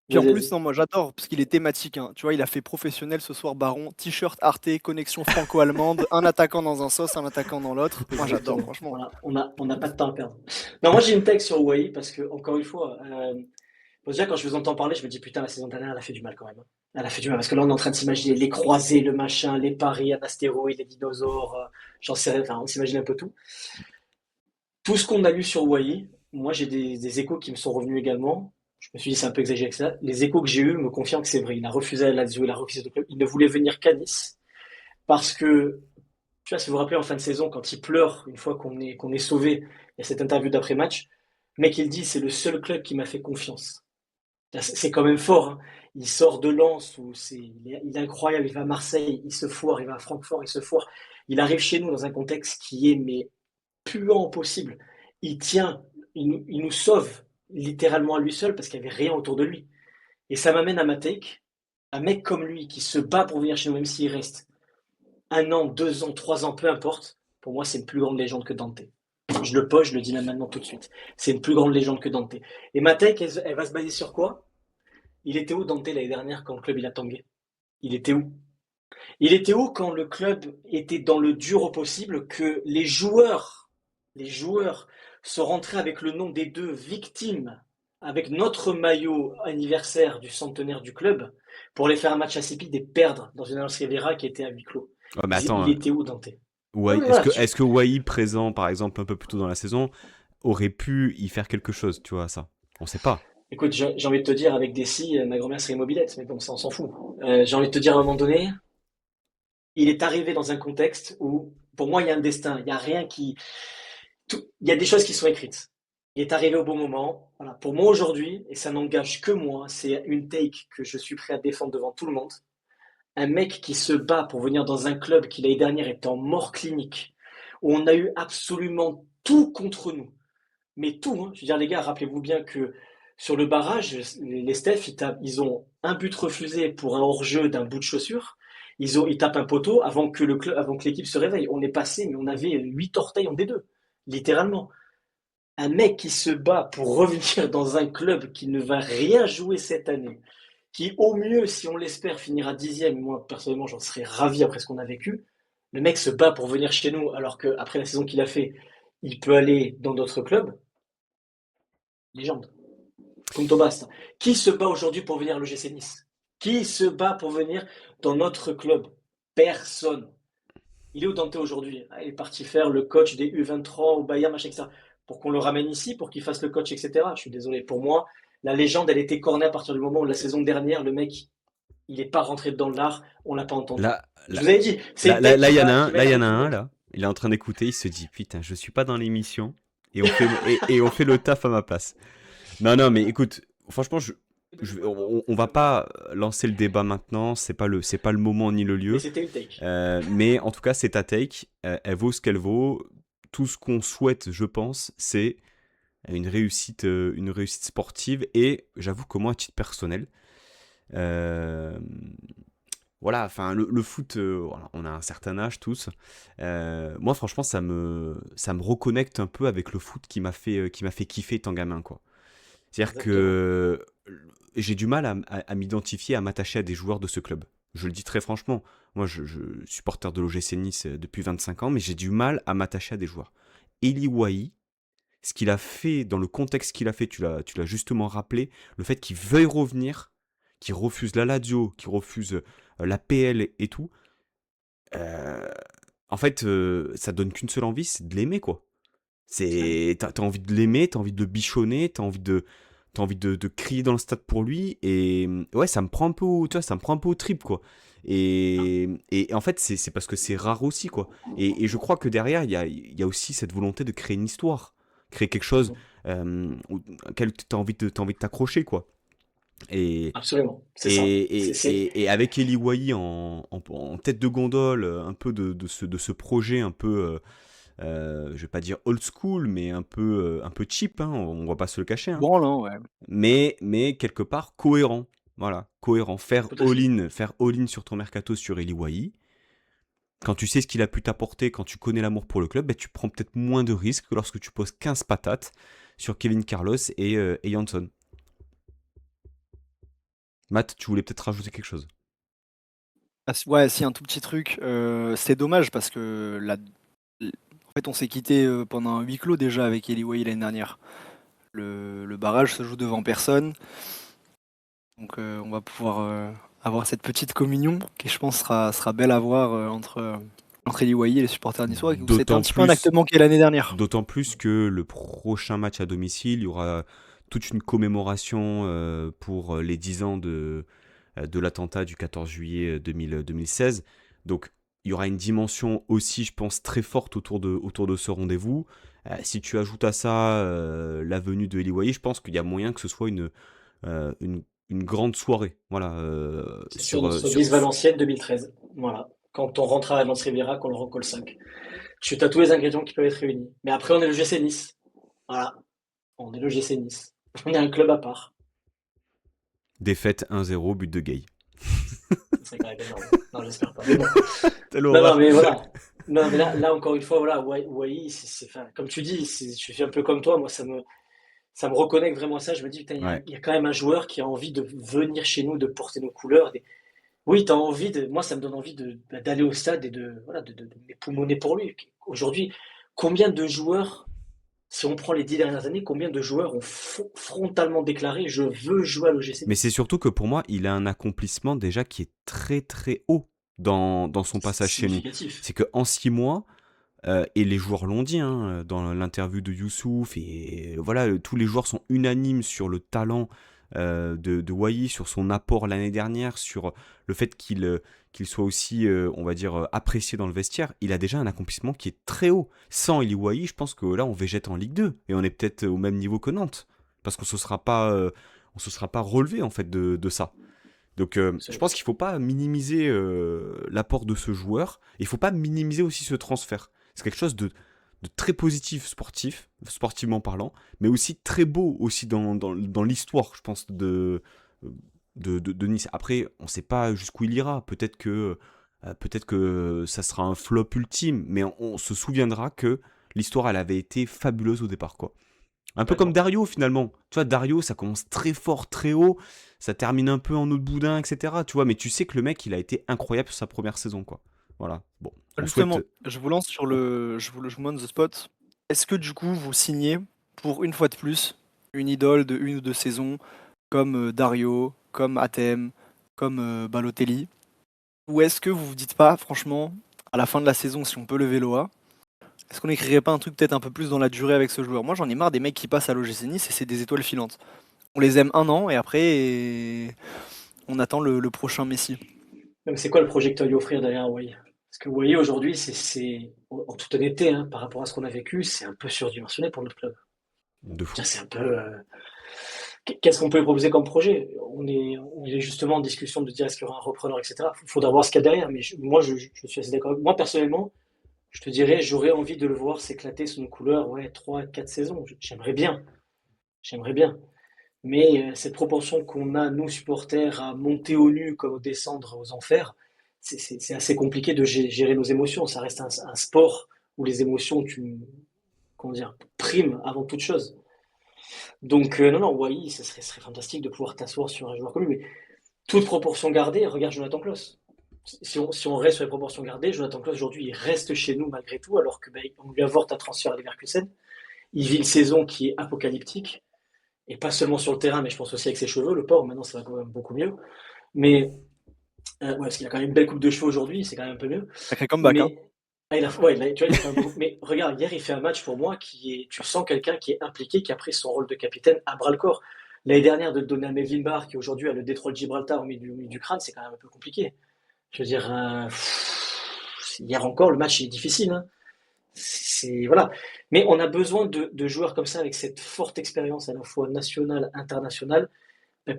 Speaker 3: puis en
Speaker 2: Vas-y,
Speaker 3: plus,
Speaker 2: vas-y.
Speaker 3: non, moi j'adore parce qu'il est thématique, hein. Tu vois, il a fait professionnel ce soir, Baron, t-shirt Arte, connexion franco-allemande, un attaquant dans un sens, un attaquant dans l'autre. Moi j'adore,
Speaker 2: Exactement.
Speaker 3: franchement.
Speaker 2: Voilà, on n'a pas de temps à perdre. Non, moi j'ai une take sur Wai parce que, encore une fois, bon, déjà quand je vous entends parler, je me dis putain, la saison dernière, elle a fait du mal quand même, hein. Elle a fait du mal parce que là, on est en train de s'imaginer les croisés, le machin, les paris, un astéroïde, les dinosaures, j'en sais rien, enfin, on s'imagine un peu tout. Tout ce qu'on a lu sur Wai, moi j'ai des échos qui me sont revenus également. Je me suis dit c'est un peu exagéré que ça. Les échos que j'ai eus me confirment que c'est vrai. Il a refusé à Lazio, il a refusé de club. Il ne voulait venir qu'à Nice parce que, tu vois, si vous vous rappelez en fin de saison, quand il pleure une fois qu'on est sauvé, il y a cette interview d'après-match, le mec il dit c'est le seul club qui m'a fait confiance. C'est quand même fort, hein. Il sort de Lens où il est incroyable, il va à Marseille, il se foire, il va à Francfort, il se foire. Il arrive chez nous dans un contexte qui est mais puant possible. Il tient, il nous sauve littéralement à lui seul parce qu'il n'y avait rien autour de lui. Et ça m'amène à ma take, un mec comme lui qui se bat pour venir chez nous, même s'il reste 1 an, 2 ans, 3 ans, peu importe, pour moi c'est une plus grande légende que Dante. Je le pose, je le dis même maintenant tout de suite. C'est une plus grande légende que Dante. Et ma take, elle va se baser sur quoi? Il était où Dante l'année dernière quand le club il a tangué? Il était où? Il était où quand le club était dans le dur au possible, que les joueurs sont rentrés avec le nom des deux victimes, avec notre maillot anniversaire du centenaire du club, pour aller faire un match insipide et perdre dans une Allianz Riviera qui était à huis clos.
Speaker 1: Ouais, mais
Speaker 2: Il
Speaker 1: attends,
Speaker 2: était où Dante? Non, mais
Speaker 1: Est-ce
Speaker 2: voilà,
Speaker 1: que, est-ce que Wai, présent par exemple un peu plus tôt dans la saison, aurait pu y faire quelque chose, tu vois, ça? On sait pas.
Speaker 2: écoute, j'ai envie de te dire, avec Dessy, ma grand-mère serait immobilette, mais bon, ça on s'en fout. J'ai envie de te dire à un moment donné, il est arrivé dans un contexte où, pour moi, il y a un destin, il y a rien qui... il y a des choses qui sont écrites. Il est arrivé au bon moment. Voilà. Pour moi aujourd'hui, et ça n'engage que moi, c'est une take que je suis prêt à défendre devant tout le monde. Un mec qui se bat pour venir dans un club qui l'année dernière était en mort clinique, où on a eu absolument tout contre nous. Mais tout, hein. Je veux dire, les gars, rappelez-vous bien que sur le barrage, les Steph, ils ont un but refusé pour un hors-jeu d'un bout de chaussure. Ils tapent un poteau avant que l'équipe se réveille. On est passé, mais on avait 8 orteils en D2, littéralement. Un mec qui se bat pour revenir dans un club qui ne va rien jouer cette année, qui au mieux, si on l'espère, finira 10e. Moi, personnellement, j'en serais ravi après ce qu'on a vécu. Le mec se bat pour venir chez nous, alors qu'après la saison qu'il a fait, il peut aller dans d'autres clubs. Légende. Punto basta. Qui se bat aujourd'hui pour venir à l'OGC Nice? Qui se bat pour venir dans notre club? Personne. Il est où Dante aujourd'hui? Il est parti faire le coach des U23 au Bayern, machin, etc. Pour qu'on le ramène ici, pour qu'il fasse le coach, etc. Je suis désolé. Pour moi, la légende, elle était cornée à partir du moment où la saison dernière, le mec, il n'est pas rentré dans l'art, on l'a pas entendu.
Speaker 1: Là,
Speaker 2: Je
Speaker 1: là,
Speaker 2: vous avais dit, c'est
Speaker 1: là,
Speaker 2: une
Speaker 1: là,
Speaker 2: tête
Speaker 1: là, il y en a un,
Speaker 2: qui va
Speaker 1: là, il y
Speaker 2: être
Speaker 1: en a un,
Speaker 2: incroyable.
Speaker 1: là. Il est en train d'écouter, il se dit, putain, je suis pas dans l'émission et on fait le taf à ma place. Non, non, mais écoute, franchement, on va pas lancer le débat maintenant, c'est pas le moment ni le
Speaker 2: Mais
Speaker 1: lieu.
Speaker 2: c'était une take.
Speaker 1: Mais en tout cas, c'est ta take. Elle vaut ce qu'elle vaut. Tout ce qu'on souhaite, je pense, c'est une réussite sportive. Et j'avoue que moi, à titre personnel, euh, voilà, enfin, le foot, voilà, on a un certain âge tous. Moi, franchement, ça me reconnecte un peu avec le foot qui m'a fait kiffer étant gamin, quoi. C'est-à-dire
Speaker 2: Exactement.
Speaker 1: que j'ai du mal à m'identifier, à m'attacher à des joueurs de ce club. Je le dis très franchement. Moi, je suis supporter de l'OGC Nice depuis 25 ans, mais j'ai du mal à m'attacher à des joueurs. Eli Wahi, ce qu'il a fait dans le contexte qu'il a fait, tu l'as justement rappelé, le fait qu'il veuille revenir, qu'il refuse la Lazio, qu'il refuse la PL et tout, euh, en fait, ça donne qu'une seule envie, c'est de l'aimer, quoi.
Speaker 2: Ouais.
Speaker 1: T'as envie de l'aimer, t'as envie de le bichonner, t'as envie de crier dans le stade pour lui. Et ouais, ça me prend un peu, tu vois, ça me prend un peu au trip, quoi. Et en fait, c'est parce que c'est rare aussi, quoi. Et je crois que derrière, il y a aussi cette volonté de créer une histoire, créer quelque chose
Speaker 2: Mhm.
Speaker 1: auquel t'as envie de t'accrocher, quoi. Et,
Speaker 2: Absolument, c'est ça.
Speaker 1: et avec Eli Wahi en tête de gondole, un peu de ce projet un peu je vais pas dire old school, mais un peu cheap, hein, on va pas se le cacher, hein.
Speaker 3: Branlant, ouais.
Speaker 1: Mais quelque part cohérent. Voilà, cohérent.
Speaker 2: Tout à fait.
Speaker 1: Faire all-in sur ton mercato sur Eli Wahi. Quand tu sais ce qu'il a pu t'apporter, quand tu connais l'amour pour le club, ben, tu prends peut-être moins de risques que lorsque tu poses 15 patates sur Kevin Carlos et Janssen. Matt, tu voulais peut-être rajouter quelque chose.
Speaker 3: Ah, ouais, si, un tout petit truc. C'est dommage parce que en fait, on s'est quitté pendant un huis clos déjà avec Eli Wahi l'année dernière. Le barrage se joue devant personne. Donc on va pouvoir avoir cette petite communion qui, je pense, sera belle à voir entre Eli Wahi et les supporters niçois. Où c'était un
Speaker 1: D'autant
Speaker 3: petit peu un acte
Speaker 1: plus
Speaker 3: manqué l'année dernière.
Speaker 1: D'autant plus que le prochain match à domicile, il y aura toute une commémoration pour les 10 ans de l'attentat du 14 juillet 2016. Donc il y aura une dimension aussi, je pense, très forte autour de ce rendez-vous. Si tu ajoutes à ça la venue de Eli Wahi, je pense qu'il y a moyen que ce soit euh, une, une grande soirée. Voilà,
Speaker 2: C'est sur notre bis Valenciennes 2013. Voilà. Quand on rentre à Lens Riviera, qu'on le recolle 5. Tu as tous les ingrédients qui peuvent être réunis. Mais après, on est le GC Nice. Voilà. On est le GC Nice. On est un club à part.
Speaker 1: défaite 1-0, but de Gay.
Speaker 2: Ça serait quand même énorme. Non, j'espère pas. Mais bon.
Speaker 1: Telle
Speaker 2: Non, non,
Speaker 1: horreur.
Speaker 2: mais voilà. Non, mais là encore une fois, voilà, Wai, enfin, comme tu dis, je suis un peu comme toi. Moi, ça me reconnecte vraiment à ça. Je me dis, putain,
Speaker 1: Ouais.
Speaker 2: il y a quand même un joueur qui a envie de venir chez nous, de porter nos couleurs. Oui, t'as envie de. Moi, ça me donne envie d'aller au stade et voilà, de m'époumoner pour lui. Aujourd'hui, combien de joueurs, si on prend les 10 dernières années, combien de joueurs ont frontalement déclaré je veux jouer à l'OGC
Speaker 1: Mais
Speaker 2: Nice?
Speaker 1: c'est surtout que pour moi, il a un accomplissement déjà qui est très très haut dans son
Speaker 2: C'est
Speaker 1: passage chez nous.
Speaker 2: significatif.
Speaker 1: C'est qu'en 6 mois, et les joueurs l'ont dit dans l'interview de Youssouf, et voilà, tous les joueurs sont unanimes sur le talent de Wai, sur son apport l'année dernière, sur le fait qu'il soit aussi, on va dire, apprécié dans le vestiaire. Il a déjà un accomplissement qui est très haut. Sans Eli Wai, je pense que là, on végète en Ligue 2, et on est peut-être au même niveau que Nantes, parce on se sera pas relevé en fait de ça. Donc je pense qu'il ne faut pas minimiser l'apport de ce joueur. Il ne faut pas minimiser aussi ce transfert. C'est quelque chose de très positif sportivement parlant, mais aussi très beau aussi dans l'histoire, je pense, de Nice. Après, on ne sait pas jusqu'où il ira. Peut-être que ça sera un flop ultime, mais on se souviendra que l'histoire, elle avait été fabuleuse au départ, quoi. Un peu comme
Speaker 2: Complètement.
Speaker 1: Dario finalement. Tu vois, Dario, ça commence très fort, très haut, ça termine un peu en eau de boudin, etc. Tu vois, mais tu sais que le mec, il a été incroyable sur sa première saison, quoi. Voilà. Bon, on souhaite.
Speaker 3: Justement, je vous lance sur je vous mets on the spot. Est-ce que du coup vous signez pour une fois de plus une idole de une ou deux saisons comme Dario, comme Atem, comme Balotelli? Ou est-ce que vous vous dites pas, franchement, à la fin de la saison, si on peut lever l'OA, est-ce qu'on n'écrirait pas un truc peut-être un peu plus dans la durée avec ce joueur? Moi j'en ai marre des mecs qui passent à l'OGC Nice et c'est des étoiles filantes. On les aime un an et après on attend le prochain Messi.
Speaker 2: Même c'est quoi le projet que tu as lui offrir derrière Wai? Parce que Wai aujourd'hui, en toute honnêteté, hein, par rapport à ce qu'on a vécu, c'est un peu surdimensionné pour notre club.
Speaker 1: De fou.
Speaker 2: C'est un peu. Qu'est-ce qu'on peut proposer comme projet? On est justement en discussion de dire est-ce qu'il y aura un repreneur, etc. Il faudra voir ce qu'il y a derrière, mais moi, je suis assez d'accord. Moi, personnellement, je te dirais, j'aurais envie de le voir s'éclater sous nos couleurs, ouais, 3, 4 saisons. J'aimerais bien, j'aimerais bien. Mais cette propension qu'on a, nous, supporters, à monter au nu comme descendre aux enfers, c'est assez compliqué de gérer nos émotions. Ça reste un sport où les émotions, comment dire, priment avant toute chose. Donc, non, non, Wai, ce serait fantastique de pouvoir t'asseoir sur un joueur comme lui. Mais toute proportion gardée, regarde Jonathan Klaus. Si on reste sur les proportions gardées, Jonathan Klaus, aujourd'hui, il reste chez nous malgré tout, alors que on lui avorte un transfert à Leverkusen. Il vit une saison qui est apocalyptique, et pas seulement sur le terrain, mais je pense aussi avec ses cheveux. Le pauvre, maintenant, ça va quand même beaucoup mieux. Mais, ouais, parce qu'il a quand même une belle coupe de cheveux aujourd'hui, c'est quand même un peu mieux.
Speaker 3: Sacré comeback, hein.
Speaker 2: Mais, ouais, tu vois, il fait mais regarde, hier, il fait un match pour moi tu sens quelqu'un qui est impliqué, qui a pris son rôle de capitaine à bras le corps. L'année dernière, de le donner à Melvin Barr, qui aujourd'hui a le détroit de Gibraltar au milieu du crâne, c'est quand même un peu compliqué. Je veux dire, hier encore, le match est difficile, hein. Voilà. Mais on a besoin de joueurs comme ça, avec cette forte expérience à la fois nationale, internationale,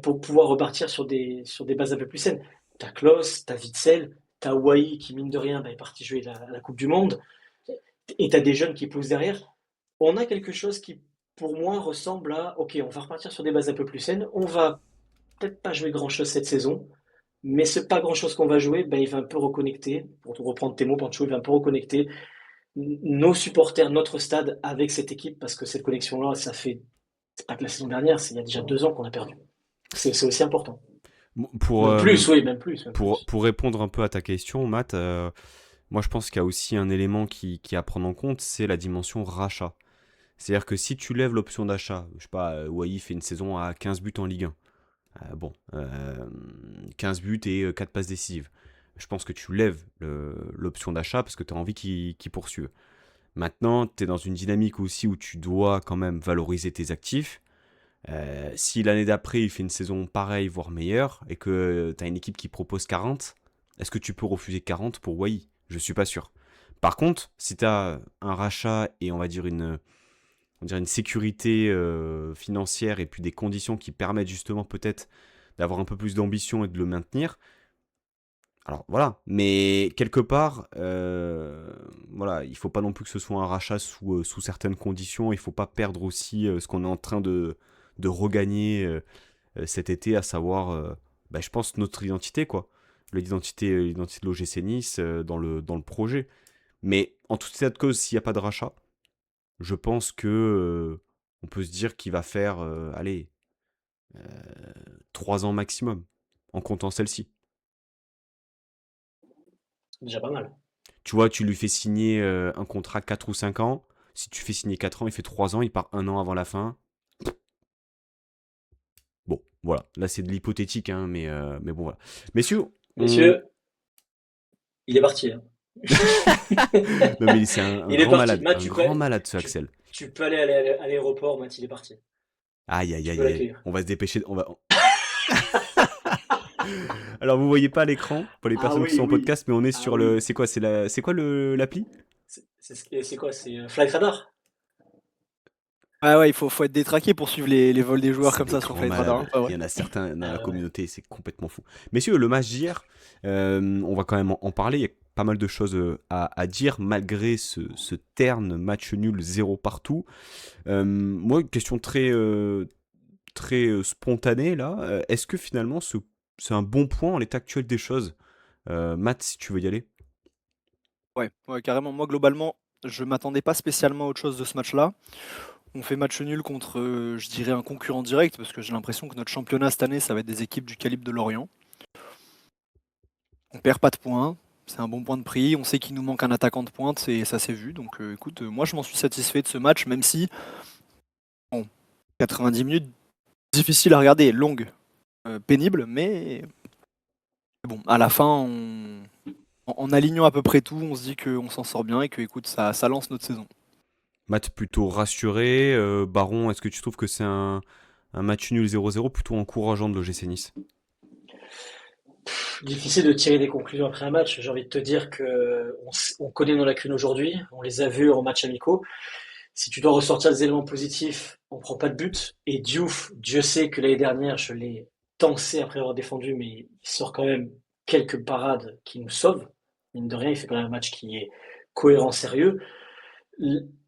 Speaker 2: pour pouvoir repartir sur des bases un peu plus saines. T'as Klose, t'as Witsel, t'as Wai qui, mine de rien, est parti jouer la Coupe du Monde, et t'as des jeunes qui poussent derrière. On a quelque chose qui, pour moi, ressemble à, ok, on va repartir sur des bases un peu plus saines, on va peut-être pas jouer grand-chose cette saison, mais ce pas grand-chose qu'on va jouer, il va un peu reconnecter, pour te reprendre tes mots, Pancho, il va un peu reconnecter nos supporters, notre stade avec cette équipe, parce que cette connexion-là, c'est pas que la saison dernière, il y a déjà 2 ans qu'on a perdu. C'est aussi important.
Speaker 1: Pour,
Speaker 2: Même plus, oui, même plus.
Speaker 1: pour répondre un peu à ta question, Matt, moi je pense qu'il y a aussi un élément qui est à prendre en compte, c'est la dimension rachat. C'est-à-dire que si tu lèves l'option d'achat, je sais pas, Wai fait une saison à 15 buts en Ligue 1. Bon, 15 buts et 4 passes décisives. Je pense que tu lèves l'option d'achat parce que tu as envie qu'il poursuive. Maintenant, tu es dans une dynamique aussi où tu dois quand même valoriser tes actifs. Si l'année d'après il fait une saison pareille, voire meilleure, et que tu as une équipe qui propose 40, est-ce que tu peux refuser 40 pour Wai? Je suis pas sûr. Par contre, si tu as un rachat et on dirait une sécurité financière et puis des conditions qui permettent justement peut-être d'avoir un peu plus d'ambition et de le maintenir. Alors voilà, mais quelque part, voilà, il faut pas non plus que ce soit un rachat sous certaines conditions. Il faut pas perdre aussi ce qu'on est en train de regagner cet été, à savoir, je pense, notre identité, quoi. L'identité de l'OGC Nice dans le projet. Mais en tout état de cause, s'il n'y a pas de rachat, je pense que on peut se dire qu'il va faire, allez, 3 ans maximum, en comptant celle-ci.
Speaker 2: C'est déjà pas mal.
Speaker 1: Tu vois, tu lui fais signer un contrat 4 ou 5 ans. Si tu fais signer 4 ans, il fait 3 ans, il part 1 an avant la fin. Bon, voilà. Là, c'est de l'hypothétique, hein, mais bon, voilà. Messieurs,
Speaker 2: Messieurs, il est parti, hein.
Speaker 1: non, mais c'est un
Speaker 2: Il est
Speaker 1: grand
Speaker 2: parti.
Speaker 1: malade.
Speaker 2: Matt,
Speaker 1: Un grand malade, ce Axel.
Speaker 2: tu peux aller à l'aéroport, Matt, il est parti.
Speaker 1: Aïe, aïe,
Speaker 2: Tu
Speaker 1: aïe,
Speaker 2: peux
Speaker 1: aïe.
Speaker 2: l'accueillir.
Speaker 1: On va se dépêcher. Alors, vous voyez pas l'écran pour les
Speaker 2: Ah
Speaker 1: personnes qui
Speaker 2: oui,
Speaker 1: sont en
Speaker 2: oui.
Speaker 1: podcast, mais on est
Speaker 2: Ah
Speaker 1: sur
Speaker 2: oui.
Speaker 1: le. C'est quoi, c'est quoi l'appli?
Speaker 2: C'est quoi? C'est Flight Radar?
Speaker 3: Ah ouais, il faut être détraqué pour suivre les vols des joueurs
Speaker 1: C'est
Speaker 3: comme
Speaker 1: des
Speaker 3: ça sur
Speaker 1: grands
Speaker 3: Flight Radar,
Speaker 1: malades.
Speaker 3: hein, pas
Speaker 1: Il
Speaker 3: vrai.
Speaker 1: y en a certains dans la
Speaker 2: Ah ouais.
Speaker 1: communauté, c'est complètement fou. Messieurs, le match d'hier, on va quand même en parler. Il y a pas mal de choses à dire, malgré ce terne match nul 0 partout. Moi, une question très spontanée, là. Est-ce que finalement, c'est un bon point en l'état actuel des choses? Matt, si tu veux y aller.
Speaker 3: Ouais, ouais, carrément. Moi, globalement, je m'attendais pas spécialement à autre chose de ce match-là. On fait match nul contre, je dirais, un concurrent direct, parce que j'ai l'impression que notre championnat cette année, ça va être des équipes du calibre de Lorient. On perd pas de points, c'est un bon point de prix. On sait qu'il nous manque un attaquant de pointe, et ça s'est vu. Donc, écoute, moi, je m'en suis satisfait de ce match, même si, bon, 90 minutes, difficile à regarder, longue, pénible, mais bon, à la fin, en alignant à peu près tout, on se dit qu'on s'en sort bien et que, écoute, ça lance notre saison.
Speaker 1: Matt, plutôt rassuré. Baron, est-ce que tu trouves que c'est un match nul 0-0 plutôt encourageant de l'OGC Nice?
Speaker 2: Difficile de tirer des conclusions après un match. J'ai envie de te dire que on connaît nos lacunes aujourd'hui. On les a vues en match amicaux. Si tu dois ressortir des éléments positifs, on prend pas de but. Et Diouf, Dieu sait que l'année dernière, je l'ai tensé après avoir défendu, mais il sort quand même quelques parades qui nous sauvent. Mine de rien, il fait quand même un match qui est cohérent, sérieux.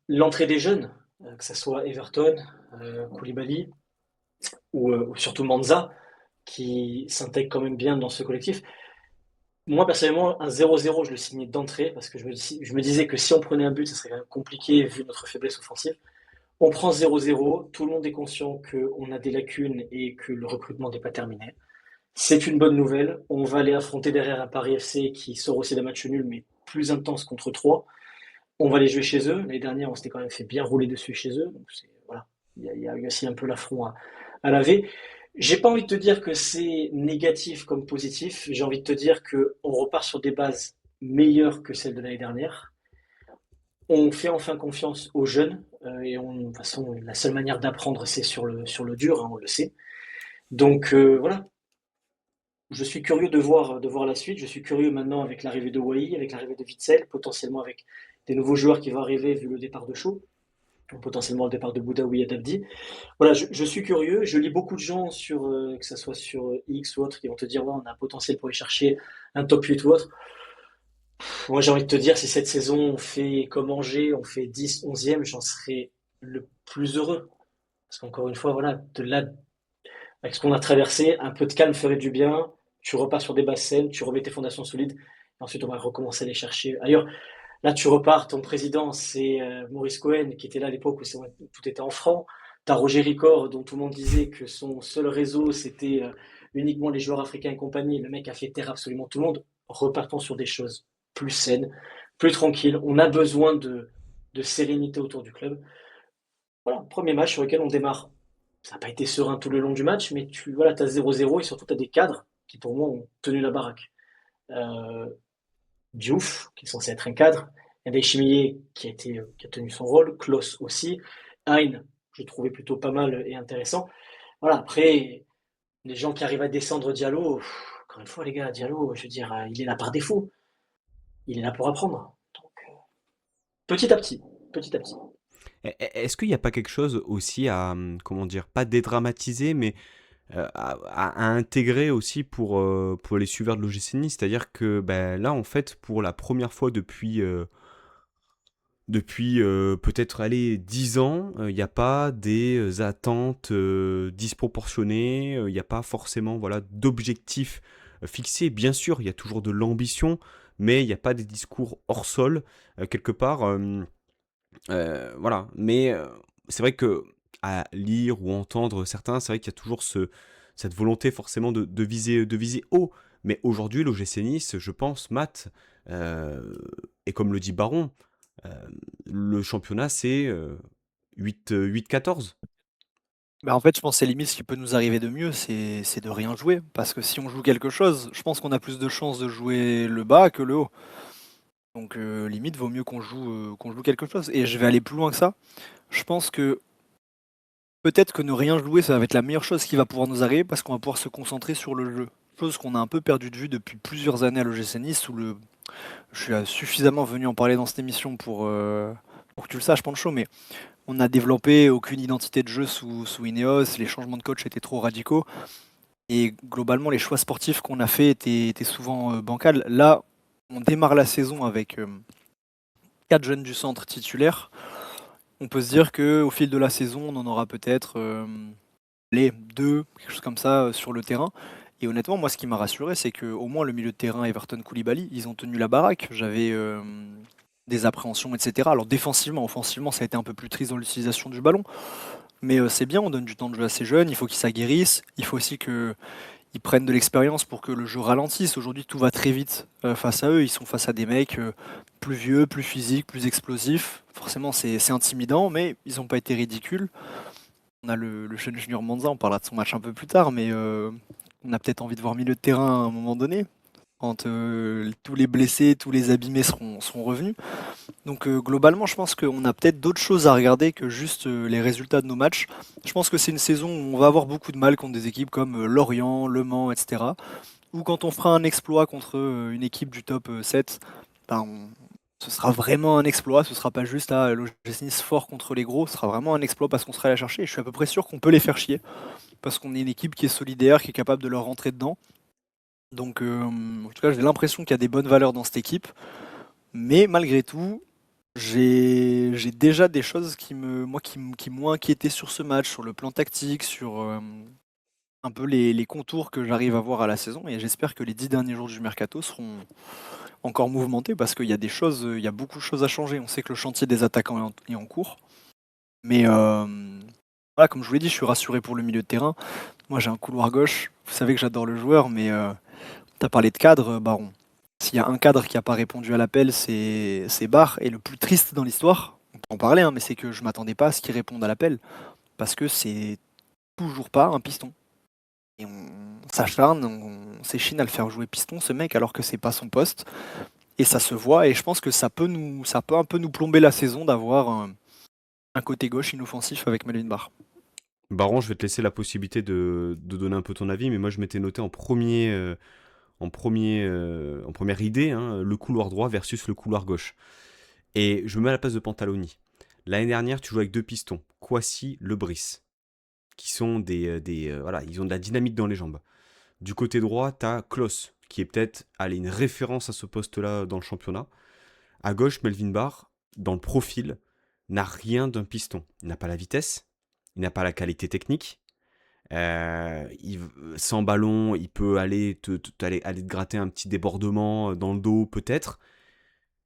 Speaker 2: L'entrée des jeunes, que ce soit Everton, Koulibaly ou surtout Manza, qui s'intègre quand même bien dans ce collectif. Moi, personnellement, un 0-0, je le signais d'entrée parce que je me disais que si on prenait un but, ça serait quand même compliqué vu notre faiblesse offensive. On prend 0-0, tout le monde est conscient qu'on a des lacunes et que le recrutement n'est pas terminé. C'est une bonne nouvelle. On va aller affronter derrière un Paris FC qui sort aussi d'un match nul, mais plus intense contre 3. On va les jouer chez eux. L'année dernière, on s'était quand même fait bien rouler dessus chez eux. Donc voilà, il y a aussi un peu l'affront à laver. J'ai pas envie de te dire que c'est négatif comme positif. J'ai envie de te dire qu'on repart sur des bases meilleures que celles de l'année dernière. On fait enfin confiance aux jeunes de toute façon, la seule manière d'apprendre, c'est sur le dur, hein, on le sait. Donc voilà, je suis curieux de voir la suite. Je suis curieux maintenant avec l'arrivée de Wai, avec l'arrivée de Witsel, potentiellement avec des nouveaux joueurs qui vont arriver vu le départ de Shaw, potentiellement le départ de Boudaoui et d'Abdi. Voilà, je suis curieux. Je lis beaucoup de gens, que ce soit sur X ou autre, qui vont te dire ouais, on a un potentiel pour aller chercher un top 8 ou autre. Moi, j'ai envie de te dire, si cette saison on fait comme Angers, on fait 10, 11e, j'en serais le plus heureux. Parce qu'encore une fois, voilà, de là, avec ce qu'on a traversé, un peu de calme ferait du bien. Tu repars sur des bases saines, tu remets tes fondations solides. Et ensuite, on va recommencer à les chercher ailleurs. Là, tu repars, ton président, c'est Maurice Cohen, qui était là à l'époque où tout était en francs. Tu as Roger Ricord, dont tout le monde disait que son seul réseau, c'était uniquement les joueurs africains et compagnie. Le mec a fait taire absolument tout le monde. Repartons sur des choses plus saines, plus tranquilles. On a besoin de sérénité autour du club. Voilà, premier match sur lequel on démarre. Ça n'a pas été serein tout le long du match, mais tu as 0-0 et surtout tu as des cadres qui pour moi ont tenu la baraque. Diouf, qui est censé être un cadre, Ndeye Chimie qui a tenu son rôle, Klaus aussi, Hein, je trouvais plutôt pas mal et intéressant. Voilà, après, les gens qui arrivent à descendre Diallo, encore une fois les gars, Diallo, je veux dire, il est là par défaut. Il est là pour apprendre. Donc, petit à petit, petit à petit.
Speaker 1: Est-ce qu'il n'y a pas quelque chose aussi à, comment dire, pas dédramatiser, mais à intégrer aussi pour les suiveurs de l'OGC Nice? C'est-à-dire que ben, là, en fait, pour la première fois depuis peut-être allez, 10 ans, il n'y a pas des attentes disproportionnées, il n'y a pas forcément voilà, d'objectifs fixés. Bien sûr, il y a toujours de l'ambition, mais il n'y a pas des discours hors sol, quelque part. Voilà, mais c'est vrai que à lire ou entendre certains, c'est vrai qu'il y a toujours cette volonté forcément de viser haut. Mais aujourd'hui, l'OGC Nice, je pense, Matt, et comme le dit Baron, euh, le championnat c'est 8-14.
Speaker 3: Bah, en fait, je pense que c'est limite ce qui peut nous arriver de mieux, c'est de rien jouer. Parce que si on joue quelque chose, je pense qu'on a plus de chances de jouer le bas que le haut. Donc limite, vaut mieux qu'on joue quelque chose. Et je vais aller plus loin que ça. Je pense que peut-être que ne rien jouer, ça va être la meilleure chose qui va pouvoir nous arriver parce qu'on va pouvoir se concentrer sur le jeu. Chose qu'on a un peu perdu de vue depuis plusieurs années à l'OGC Nice, je suis suffisamment venu en parler dans cette émission pour que tu le saches, Pancho, mais on n'a développé aucune identité de jeu sous Ineos, les changements de coach étaient trop radicaux, et globalement, les choix sportifs qu'on a fait étaient souvent bancals. Là, on démarre la saison avec 4 jeunes du centre titulaires. On peut se dire qu'au fil de la saison, on en aura peut-être les 2, quelque chose comme ça, sur le terrain. Et honnêtement, moi, ce qui m'a rassuré, c'est qu'au moins le milieu de terrain, Everton, Koulibaly, ils ont tenu la baraque. J'avais des appréhensions, etc. Alors défensivement, offensivement, ça a été un peu plus triste dans l'utilisation du ballon. Mais c'est bien, on donne du temps de jeu à ces jeunes, il faut qu'ils s'aguerrissent. Il faut aussi qu'ils prennent de l'expérience pour que le jeu ralentisse. Aujourd'hui, tout va très vite face à eux. Ils sont face à des mecs plus vieux, plus physiques, plus explosifs. Forcément, c'est intimidant, mais ils n'ont pas été ridicules. On a le jeune Junior Manza, on parlera de son match un peu plus tard, mais on a peut-être envie de voir milieu de terrain à un moment donné, quand tous les blessés, tous les abîmés seront revenus. Donc globalement, je pense qu'on a peut-être d'autres choses à regarder que juste les résultats de nos matchs. Je pense que c'est une saison où on va avoir beaucoup de mal contre des équipes comme Lorient, Le Mans, etc. Ou quand on fera un exploit contre une équipe du top 7, ben, ce sera vraiment un exploit. Ce sera pas juste l'OGC Nice fort contre les gros. Ce sera vraiment un exploit parce qu'on sera allé la chercher. Et je suis à peu près sûr qu'on peut les faire chier parce qu'on est une équipe qui est solidaire, qui est capable de leur rentrer dedans. Donc, en tout cas, j'ai l'impression qu'il y a des bonnes valeurs dans cette équipe. Mais malgré tout, j'ai déjà des choses qui m'ont inquiété sur ce match, sur le plan tactique, sur un peu les contours que j'arrive à voir à la saison. Et j'espère que les 10 derniers jours du mercato seront encore mouvementés parce qu'il y a il y a beaucoup de choses à changer. On sait que le chantier des attaquants est en cours. Mais voilà, comme je vous l'ai dit, je suis rassuré pour le milieu de terrain. Moi, j'ai un couloir gauche. Vous savez que j'adore le joueur, mais tu as parlé de cadre, Baron. S'il y a un cadre qui n'a pas répondu à l'appel, c'est Barre. Et le plus triste dans l'histoire, on peut en parler, hein, mais c'est que je m'attendais pas à ce qu'il réponde à l'appel. Parce que c'est toujours pas un piston. Et on s'acharne, on s'échine à le faire jouer piston, ce mec, alors que c'est pas son poste. Et ça se voit, et je pense que ça peut un peu nous plomber la saison d'avoir un côté gauche inoffensif avec Melvin Barr.
Speaker 1: Baron, je vais te laisser la possibilité de donner un peu ton avis, mais moi je m'étais noté en première idée, hein, le couloir droit versus le couloir gauche. Et je me mets à la place de Pantaloni. L'année dernière, tu jouais avec deux pistons, Kouassi, Lebris, qui sont voilà, ils ont de la dynamique dans les jambes. Du côté droit, tu as Klos, qui est peut-être une référence à ce poste-là dans le championnat. À gauche, Melvin Barr, dans le profil, n'a rien d'un piston. Il n'a pas la vitesse, il n'a pas la qualité technique. Sans ballon, il peut aller te gratter un petit débordement dans le dos, peut-être.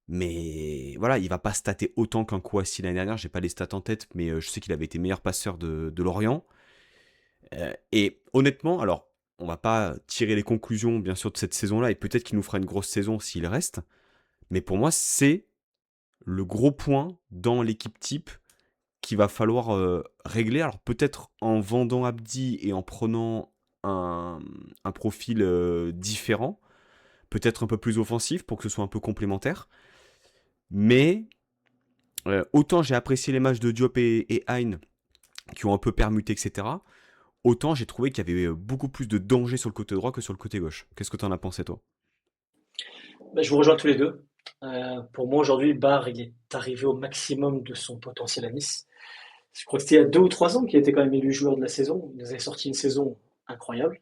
Speaker 1: Mais voilà, il va pas stater autant qu'un Kouassi l'année dernière. J'ai pas les stats en tête, mais je sais qu'il avait été meilleur passeur de Lorient. Et honnêtement, alors, on va pas tirer les conclusions, bien sûr, de cette saison-là, et peut-être qu'il nous fera une grosse saison s'il reste. Mais pour moi, c'est le gros point dans l'équipe type qu'il va falloir régler. Alors peut-être en vendant Abdi et en prenant un profil différent, peut-être un peu plus offensif pour que ce soit un peu complémentaire. Mais autant j'ai apprécié les matchs de Diop et Hein qui ont un peu permuté, etc. Autant j'ai trouvé qu'il y avait beaucoup plus de danger sur le côté droit que sur le côté gauche. Qu'est-ce que tu en as pensé, toi?
Speaker 2: Je vous rejoins tous les deux. Pour moi, aujourd'hui, Barre, il est arrivé au maximum de son potentiel à Nice. Je crois que c'était il y a 2 ou 3 ans qu'il était quand même élu joueur de la saison. Il nous avait sorti une saison incroyable.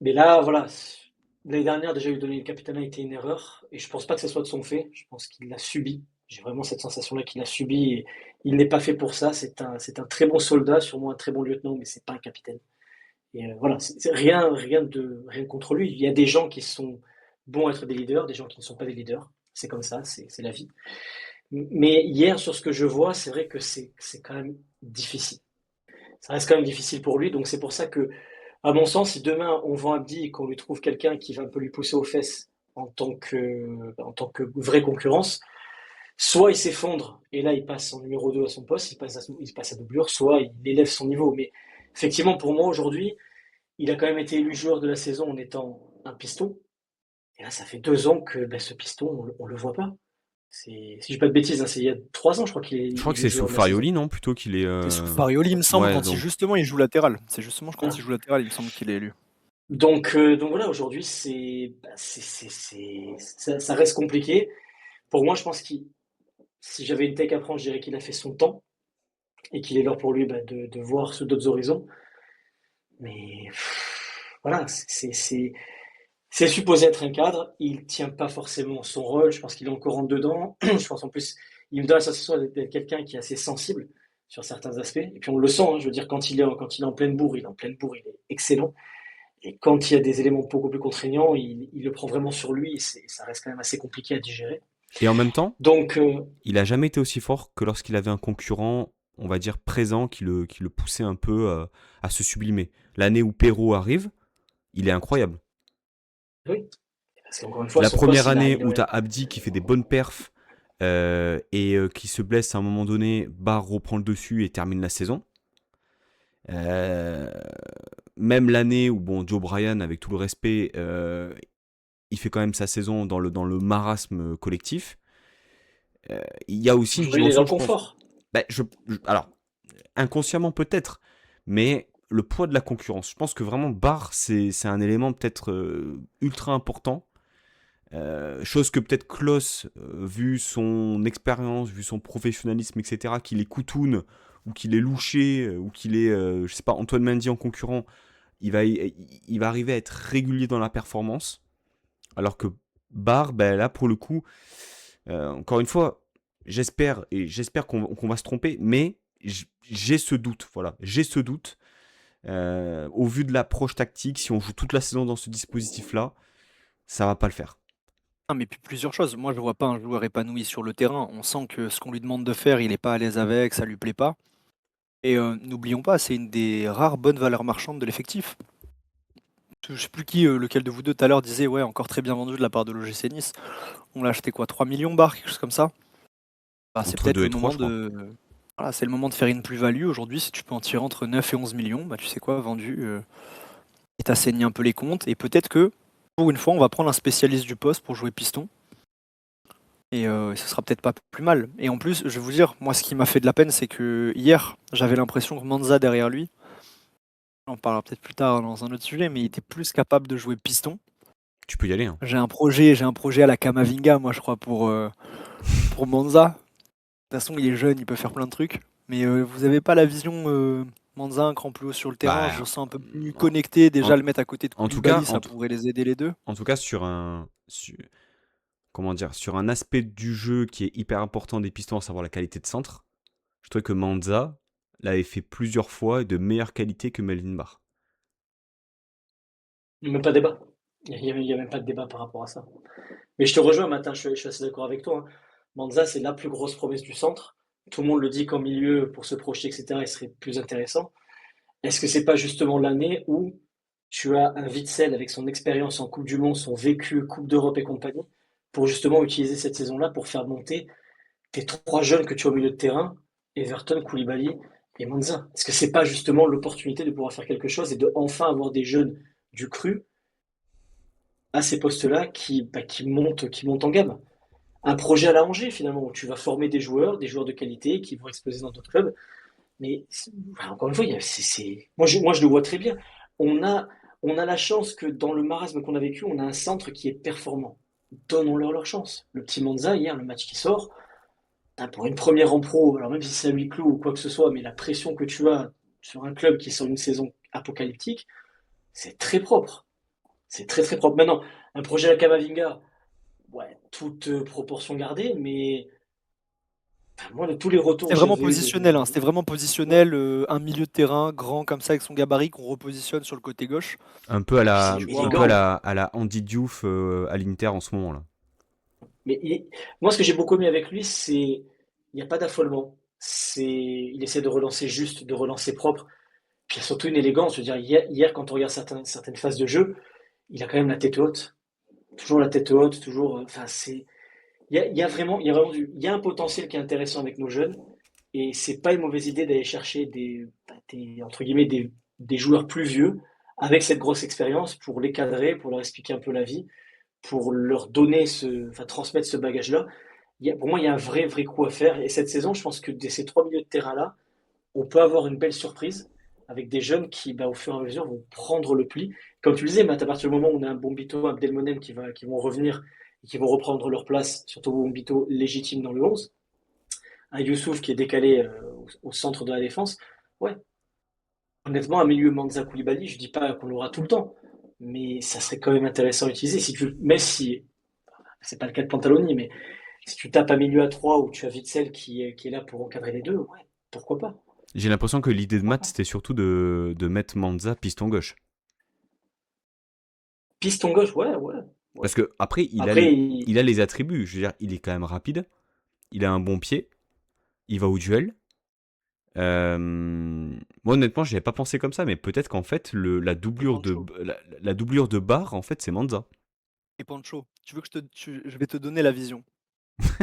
Speaker 2: Mais là, voilà, l'année dernière, déjà, lui donner le capitana a été une erreur. Et je pense pas que ce soit de son fait. Je pense qu'il l'a subi. J'ai vraiment cette sensation-là qu'il l'a subi. Et il n'est pas fait pour ça. C'est un très bon soldat, sûrement un très bon lieutenant, mais c'est pas un capitaine. Et voilà, c'est rien contre lui. Il y a des gens qui sont bons à être des leaders, des gens qui ne sont pas des leaders. C'est comme ça, c'est la vie. Mais hier, sur ce que je vois, c'est vrai que c'est quand même difficile. Ça reste quand même difficile pour lui. Donc c'est pour ça que, à mon sens, si demain on vend Abdi et qu'on lui trouve quelqu'un qui va un peu lui pousser aux fesses en tant que vraie concurrence, soit il s'effondre et là il passe en numéro 2 à son poste, il passe à doublure, soit il élève son niveau. Mais effectivement, pour moi aujourd'hui, il a quand même été élu joueur de la saison en étant un piston. Et là, ça fait 2 ans que ce piston, on le voit pas. Si je dis pas de bêtises, hein, c'est il y a 3 ans, je crois qu'il est
Speaker 1: Je crois que
Speaker 2: élu
Speaker 1: c'est sous
Speaker 2: joueur de la saison.
Speaker 1: Farioli, non? Plutôt qu'il est...
Speaker 3: C'est sous Farioli, il me semble,
Speaker 1: Ouais,
Speaker 3: quand
Speaker 1: donc...
Speaker 3: il joue latéral. C'est justement quand
Speaker 2: Hein.
Speaker 3: il joue latéral, il me semble qu'il est élu.
Speaker 2: Donc voilà, aujourd'hui, ça reste compliqué. Pour moi, je pense que si j'avais une tech à prendre, je dirais qu'il a fait son temps et qu'il est l'heure pour lui de voir sous d'autres horizons. Mais voilà, c'est supposé être un cadre. Il tient pas forcément son rôle. Je pense qu'il est encore en dedans. Je pense en plus, il me donne la sensation d'être quelqu'un qui est assez sensible sur certains aspects. Et puis on le sent, hein, je veux dire, quand il est en pleine bourre, il est en pleine bourre, il est excellent. Et quand il y a des éléments beaucoup plus contraignants, il le prend vraiment sur lui. Et ça reste quand même assez compliqué à digérer.
Speaker 1: Et en même temps,
Speaker 2: Donc,
Speaker 1: il a jamais été aussi fort que lorsqu'il avait un concurrent, on va dire, présent, qui le poussait un peu à se sublimer. L'année où Perrault arrive, il est incroyable.
Speaker 2: oui. Parce qu'encore une fois,
Speaker 1: La
Speaker 2: son poste,
Speaker 1: première année où tu as Abdi qui fait des bonnes perfs et qui se blesse à un moment donné, Barre reprend le dessus et termine la saison. Même l'année où, bon, Joe Bryan, avec tout le respect, il fait quand même sa saison dans le marasme collectif. Il y a aussi une
Speaker 2: aujourd'hui, il est dans
Speaker 1: dimension,
Speaker 2: le
Speaker 1: je pense.
Speaker 2: confort.
Speaker 1: Alors, inconsciemment peut-être, mais le poids de la concurrence. Je pense que vraiment Barre, c'est un élément peut-être ultra important Chose que peut-être Klose, vu son expérience, vu son professionnalisme, etc., qu'il est Coutoun, ou qu'il est Louché, ou qu'il est, je sais pas, Antoine Mendy en concurrent, il va arriver à être régulier dans la performance. Alors que Barr, ben là, pour le coup, encore une fois, j'espère qu'on va se tromper, mais j'ai ce doute, voilà, j'ai ce doute. Au vu de l'approche tactique, si on joue toute la saison dans ce dispositif-là, ça va pas le faire.
Speaker 3: Ah, mais puis plusieurs choses. Moi, je vois pas un joueur épanoui sur le terrain. On sent que ce qu'on lui demande de faire, il est pas à l'aise avec, ça lui plaît pas. Et n'oublions pas, c'est une des rares bonnes valeurs marchandes de l'effectif. Je sais plus qui, lequel de vous deux tout à l'heure disait ouais, encore très bien vendu de la part de l'OGC Nice. On l'a acheté quoi, 3 millions barres, quelque chose comme ça. Bah, c'est
Speaker 1: Entre
Speaker 3: peut-être
Speaker 1: 2
Speaker 3: le
Speaker 1: et 3,
Speaker 3: moment
Speaker 1: je crois.
Speaker 3: voilà, c'est le moment de faire une plus-value. Aujourd'hui, si tu peux en tirer entre 9 et 11 millions, bah tu sais quoi, vendu, et t'assaignes un peu les comptes. Et peut-être que, pour une fois, on va prendre un spécialiste du poste pour jouer piston. Et ce sera peut-être pas plus mal. Et en plus, je vais vous dire, moi, ce qui m'a fait de la peine, c'est que hier, j'avais l'impression que Manza derrière lui, on en parlera peut-être plus tard dans un autre sujet, mais il était plus capable de jouer piston.
Speaker 1: Tu peux y aller, hein.
Speaker 3: J'ai un projet à la Kamavinga, moi, je crois, pour Manza. De toute façon, il est jeune, il peut faire plein de trucs. Mais vous avez pas la vision Manza un cran plus haut sur le terrain. Je
Speaker 1: Bah,
Speaker 3: le sens un peu plus
Speaker 1: en,
Speaker 3: connecté. Déjà,
Speaker 1: en-
Speaker 3: le mettre à côté de
Speaker 1: en tout cas,
Speaker 3: Koulibaly, ça pourrait les aider les deux.
Speaker 1: en tout cas, comment dire, sur un aspect du jeu qui est hyper important des pistons, à savoir la qualité de centre, je trouvais que Manza l'avait fait plusieurs fois et de meilleure qualité que Melvin Barr.
Speaker 2: Il n'y a même pas de débat. Il y a même pas de débat par rapport à ça. Mais je te rejoins, Matin, je suis assez d'accord avec toi, hein. Manza, c'est la plus grosse promesse du centre. Tout le monde le dit qu'en milieu, pour se projeter, etc., il serait plus intéressant. Est-ce que c'est pas justement l'année où tu as un Witsel avec son expérience en Coupe du Monde, son vécu Coupe d'Europe et compagnie, pour justement utiliser cette saison-là pour faire monter tes trois jeunes que tu as au milieu de terrain, Everton, Koulibaly et Manza? Est-ce que c'est pas justement l'opportunité de pouvoir faire quelque chose et de enfin avoir des jeunes du cru à ces postes-là qui montent en gamme? Un projet à la Angers, finalement, où tu vas former des joueurs de qualité qui vont exploser dans d'autres clubs. Mais encore une fois, moi, je le vois très bien. On a, on a la chance que dans le marasme qu'on a vécu, on a un centre qui est performant. Donnons-leur leur chance. Le petit Monza, hier, le match qui sort, pour une première en pro, alors même si c'est à huis clos ou quoi que ce soit, mais la pression que tu as sur un club qui sort une saison apocalyptique, c'est très propre. C'est très très propre. Maintenant, un projet à la Camavinga, ouais, toute proportion gardée, mais moi, de tous les retours
Speaker 3: C'était
Speaker 2: que
Speaker 3: vraiment
Speaker 2: j'avais eu
Speaker 3: positionnel, hein. C'était vraiment
Speaker 2: ouais,
Speaker 3: positionnel, un milieu de terrain grand comme ça avec son gabarit qu'on repositionne sur le côté gauche.
Speaker 1: Un peu à
Speaker 3: Et puis c'est
Speaker 1: la,
Speaker 3: du
Speaker 2: il est
Speaker 1: un peu
Speaker 3: bois, hein.
Speaker 2: grand.
Speaker 1: à la Andy Diouf à l'Inter en ce moment là.
Speaker 2: Mais moi, ce que j'ai beaucoup aimé avec lui, c'est il n'y a pas d'affolement. Il essaie de relancer juste, de relancer propre. Puis il y a surtout une élégance. Je veux dire, hier, quand on regarde certaines phases de jeu, il a quand même la tête haute. Toujours la tête haute, toujours. Enfin, il y a un potentiel qui est intéressant avec nos jeunes. Et c'est pas une mauvaise idée d'aller chercher entre guillemets, des joueurs plus vieux avec cette grosse expérience pour les cadrer, pour leur expliquer un peu la vie, pour leur donner enfin, transmettre ce bagage-là. Pour moi, il y a un vrai, vrai coup à faire. Et cette saison, je pense que de ces trois milieux de terrain-là, on peut avoir une belle surprise avec des jeunes qui, au fur et à mesure, vont prendre le pli. Comme tu le disais, Matt, à partir du moment où on a un Bombito, un Abdelmonem qui vont revenir et qui vont reprendre leur place, surtout Bombito légitime dans le 11, un Youssouf qui est décalé au centre de la défense, ouais, honnêtement, un milieu Manza Koulibaly, je dis pas qu'on l'aura tout le temps, mais ça serait quand même intéressant à utiliser. Même si c'est pas le cas de Pantaloni, mais si tu tapes un milieu à 3 où tu as Witsel qui est là pour encadrer les deux, ouais, pourquoi pas?
Speaker 1: J'ai l'impression que l'idée de
Speaker 2: Pourquoi
Speaker 1: Matt
Speaker 2: pas?
Speaker 1: c'était surtout de mettre Manza piston gauche.
Speaker 2: Piston gauche, ouais, ouais, ouais.
Speaker 1: Parce que après
Speaker 2: Après,
Speaker 1: il a les attributs. Je veux dire, il est quand même rapide, il a un bon pied, il va au duel. Moi honnêtement, j'y avais pas pensé comme ça, mais peut-être qu'en fait
Speaker 2: et Pancho.
Speaker 1: la doublure de barre en fait c'est Manza.
Speaker 3: Et Pancho, tu veux que je vais te donner la vision.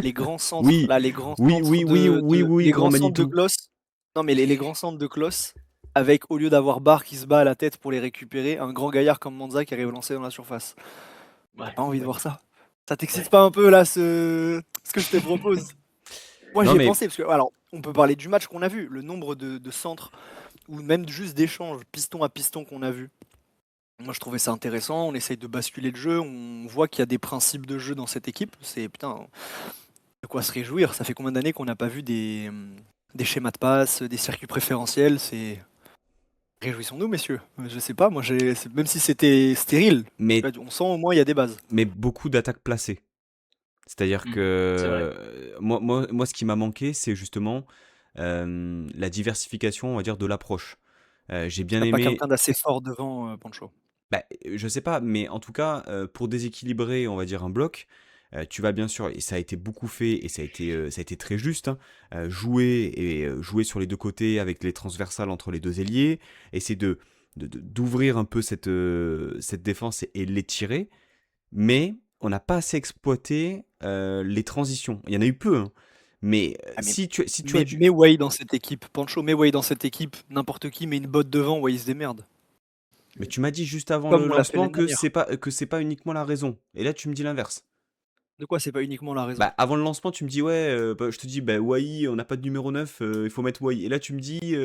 Speaker 3: Les grands centres,
Speaker 1: Oui,
Speaker 3: là,
Speaker 1: oui,
Speaker 3: les
Speaker 1: grand
Speaker 3: grands centres de
Speaker 1: Manitou.
Speaker 3: Klose. Non, mais les grands centres de Klose, avec au lieu d'avoir Barre qui se bat à la tête pour les récupérer, un grand gaillard comme Manza qui arrive lancé dans la surface. T'as
Speaker 2: Ouais,
Speaker 3: pas envie de
Speaker 2: ouais,
Speaker 3: voir ça? Ça t'excite
Speaker 2: ouais.
Speaker 3: pas un peu là ce que je te propose? Moi
Speaker 1: Non
Speaker 3: j'y ai
Speaker 1: mais
Speaker 3: pensé parce que alors on peut parler du match qu'on a vu, le nombre de centres ou même juste d'échanges piston à piston qu'on a vu. Moi, je trouvais ça intéressant. On essaye de basculer le jeu. On voit qu'il y a des principes de jeu dans cette équipe. C'est putain, de quoi se réjouir. Ça fait combien d'années qu'on n'a pas vu des schémas de passe, des circuits préférentiels. C'est réjouissons-nous, messieurs. Je sais pas, moi, même si c'était stérile,
Speaker 1: Mais,
Speaker 3: on sent au moins il y a des bases.
Speaker 1: mais beaucoup d'attaques placées. C'est-à-dire
Speaker 3: Mm.
Speaker 2: C'est vrai.
Speaker 1: que moi, ce qui m'a manqué, c'est justement la diversification, on va dire, de l'approche. J'ai bien
Speaker 3: T'as pas
Speaker 1: aimé,
Speaker 3: quelqu'un d'assez fort devant, Pancho.
Speaker 1: bah, je sais pas, mais en tout cas, pour déséquilibrer, on va dire, un bloc, tu vas bien sûr, et ça a été beaucoup fait, et ça a été très juste, hein, jouer sur les deux côtés avec les transversales entre les deux ailiers, essayer d'ouvrir un peu cette défense et les tirer, mais on n'a pas assez exploité les transitions. Il y en a eu peu, hein, mais
Speaker 3: Ah,
Speaker 1: si tu as du...
Speaker 3: mets Wai dans cette équipe. Pancho, mets Wai dans cette équipe. N'importe qui met une botte devant, Wai il se démerde.
Speaker 1: Mais tu m'as dit juste avant le
Speaker 3: Comme on l'a fait
Speaker 1: lancement
Speaker 3: l'année dernière.
Speaker 1: que c'est pas uniquement la raison. Et là, tu me dis l'inverse.
Speaker 3: De quoi c'est pas uniquement la raison?
Speaker 1: Bah, avant le lancement, tu me dis, ouais, bah, je te dis, bah, Wai, on n'a pas de numéro 9, il faut mettre Wai. Et là, tu me dis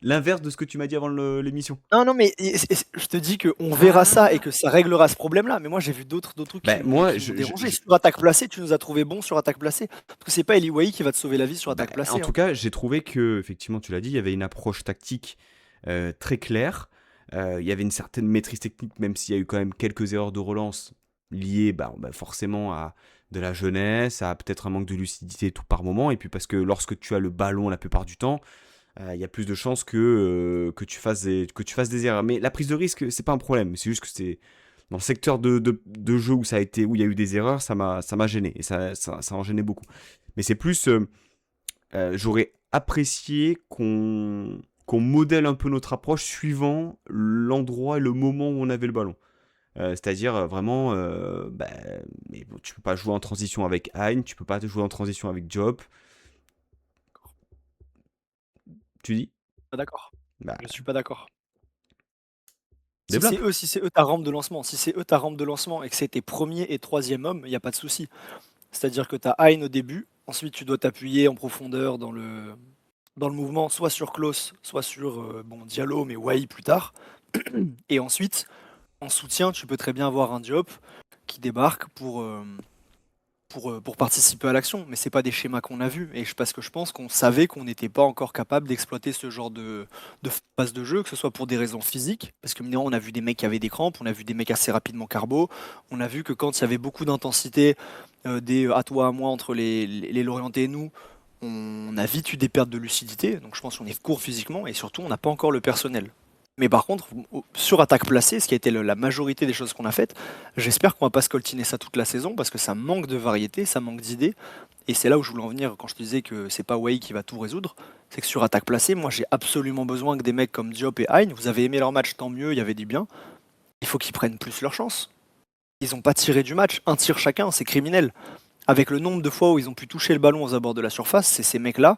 Speaker 1: l'inverse de ce que tu m'as dit avant l'émission.
Speaker 3: Non, non, mais je te dis qu'on verra ça et
Speaker 1: Ah.
Speaker 3: que ça réglera ce problème-là. Mais moi, j'ai vu d'autres trucs
Speaker 1: Bah, moi,
Speaker 3: qui m'ont dérangé. Sur attaque placée, tu nous as trouvé bon sur attaque placée. Parce que c'est pas Eli Wahi qui va te sauver la vie sur
Speaker 1: bah,
Speaker 3: attaque
Speaker 1: en
Speaker 3: placée,
Speaker 1: tout
Speaker 3: hein.
Speaker 1: cas, j'ai trouvé que, effectivement, tu l'as dit, il y avait une approche tactique très claire. Il y avait une certaine maîtrise technique, même s'il y a eu quand même quelques erreurs de relance liées bah, forcément à de la jeunesse, à peut-être un manque de lucidité tout par moment. Et puis parce que lorsque tu as le ballon la plupart du temps, il y a plus de chances que que tu fasses des erreurs. Mais la prise de risque, c'est pas un problème. C'est juste que c'est dans le secteur de jeu où où il y a eu des erreurs, ça m'a gêné. Et ça en gênait beaucoup. Mais c'est plus, j'aurais apprécié qu'on modèle un peu notre approche suivant l'endroit et le moment où on avait le ballon. C'est-à-dire vraiment, bah, mais bon, tu peux pas jouer en transition avec Hein, tu peux pas jouer en transition avec Diop. Tu dis?
Speaker 3: Pas d'accord.
Speaker 1: Bah,
Speaker 3: Je suis pas d'accord.
Speaker 1: développe.
Speaker 3: Si c'est eux ta rampe de lancement, si c'est eux ta rampe de lancement et que c'est tes premier et troisième homme, il n'y a pas de souci. C'est-à-dire que tu as Hein au début, ensuite tu dois t'appuyer en profondeur dans le mouvement, soit sur Klose, soit sur bon, Diallo, mais Wai plus tard. Et ensuite, en soutien, tu peux très bien avoir un Diop qui débarque pour participer à l'action. Mais c'est pas des schémas qu'on a vus. Et parce que je pense qu'on savait qu'on n'était pas encore capable d'exploiter ce genre de phase de jeu, que ce soit pour des raisons physiques, parce que maintenant on a vu des mecs qui avaient des crampes, on a vu des mecs assez rapidement carbo, on a vu que quand il y avait beaucoup d'intensité, des à toi à moi entre les Lorientais et nous, on a vite eu des pertes de lucidité. Donc je pense qu'on est court physiquement et surtout on n'a pas encore le personnel. Mais par contre, sur attaque placée, ce qui a été la majorité des choses qu'on a faites, j'espère qu'on va pas scoltiner ça toute la saison parce que ça manque de variété, ça manque d'idées. Et c'est là où je voulais en venir quand je te disais que c'est pas Wai qui va tout résoudre. C'est que sur attaque placée, moi j'ai absolument besoin que des mecs comme Diop et Hein, vous avez aimé leur match, tant mieux, il y avait du bien. Il faut qu'ils prennent plus leur chance. Ils n'ont pas tiré du match, un tir chacun, c'est criminel. Avec le nombre de fois où ils ont pu toucher le ballon aux abords de la surface, c'est ces mecs-là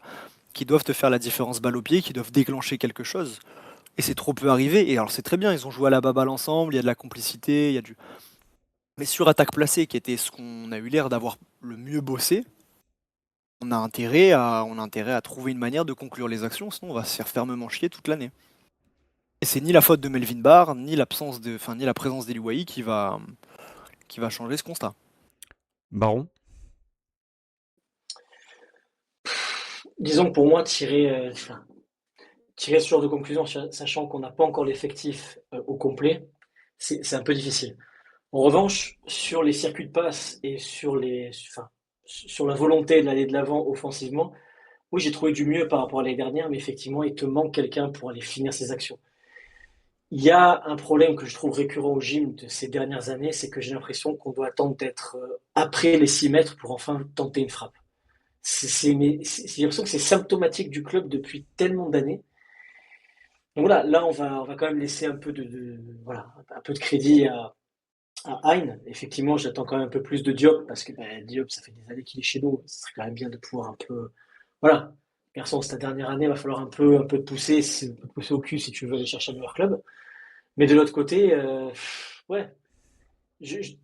Speaker 3: qui doivent te faire la différence balle au pied, qui doivent déclencher quelque chose. Et c'est trop peu arrivé. Et alors c'est très bien, ils ont joué à la baballe ensemble, il y a de la complicité, il y a du. Mais sur attaque placée, qui était ce qu'on a eu l'air d'avoir le mieux bossé, on a intérêt à trouver une manière de conclure les actions, sinon on va se faire fermement chier toute l'année. Et c'est ni la faute de Melvin Barr, ni ni la présence d'Eli Wahi qui va changer ce constat.
Speaker 1: Baron.
Speaker 2: Disons que pour moi, tirer ce genre de conclusion, sachant qu'on n'a pas encore l'effectif au complet, c'est un peu difficile. En revanche, sur les circuits de passe et sur la volonté d'aller de l'avant offensivement, oui, j'ai trouvé du mieux par rapport à l'année dernière, mais effectivement, il te manque quelqu'un pour aller finir ses actions. Il y a un problème que je trouve récurrent au gym de ces dernières années, c'est que j'ai l'impression qu'on doit attendre d'être après les 6 mètres pour enfin tenter une frappe. J'ai l'impression que c'est symptomatique du club depuis tellement d'années. Donc voilà, là on va quand même laisser un peu voilà, un peu de crédit à Hein. Effectivement, j'attends quand même un peu plus de Diop parce que Diop, ça fait des années qu'il est chez nous. Ce serait quand même bien de pouvoir un peu, voilà, garçon, c'est ta dernière année, il va falloir un peu te pousser, pousser au cul si tu veux aller chercher un meilleur club. Mais de l'autre côté, ouais,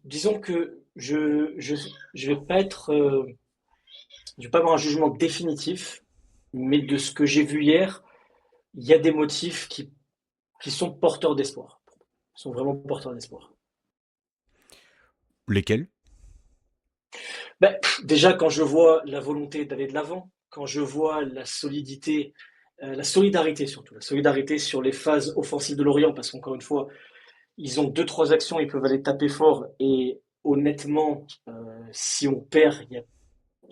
Speaker 2: disons que je vais pas être, je vais pas avoir un jugement définitif, mais de ce que j'ai vu hier, il y a des motifs qui sont porteurs d'espoir. sont vraiment porteurs d'espoir.
Speaker 1: Lesquels?
Speaker 2: Déjà, quand je vois la volonté d'aller de l'avant, quand je vois la solidité, la solidarité surtout, la solidarité sur les phases offensives de Lorient, parce qu'encore une fois, ils ont 2-3 actions, ils peuvent aller taper fort, et honnêtement, si on perd,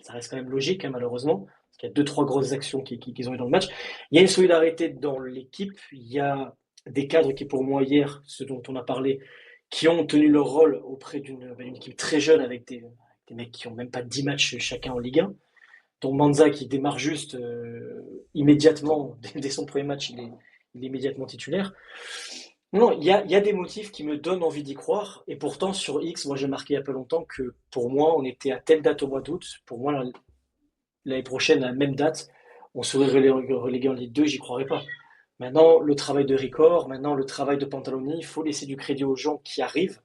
Speaker 2: ça reste quand même logique, hein, malheureusement, parce qu'il y a 2-3 grosses actions qu'ils ont eu dans le match. Il y a une solidarité dans l'équipe, il y a des cadres qui, pour moi, hier, ce dont on a parlé, qui ont tenu leur rôle auprès d'une équipe très jeune avec des mecs qui ont même pas 10 matchs chacun en Ligue 1, dont Manza qui démarre juste immédiatement, dès son premier match, il est immédiatement titulaire. Non, il y a des motifs qui me donnent envie d'y croire, et pourtant sur X, moi j'ai marqué il y a pas longtemps que pour moi, on était à telle date au mois d'août, pour moi l'année prochaine, à la même date, on serait relégué en Ligue 2, j'y croirais pas. Maintenant, le travail de Ricord, maintenant le travail de Pantaloni, il faut laisser du crédit aux gens qui arrivent,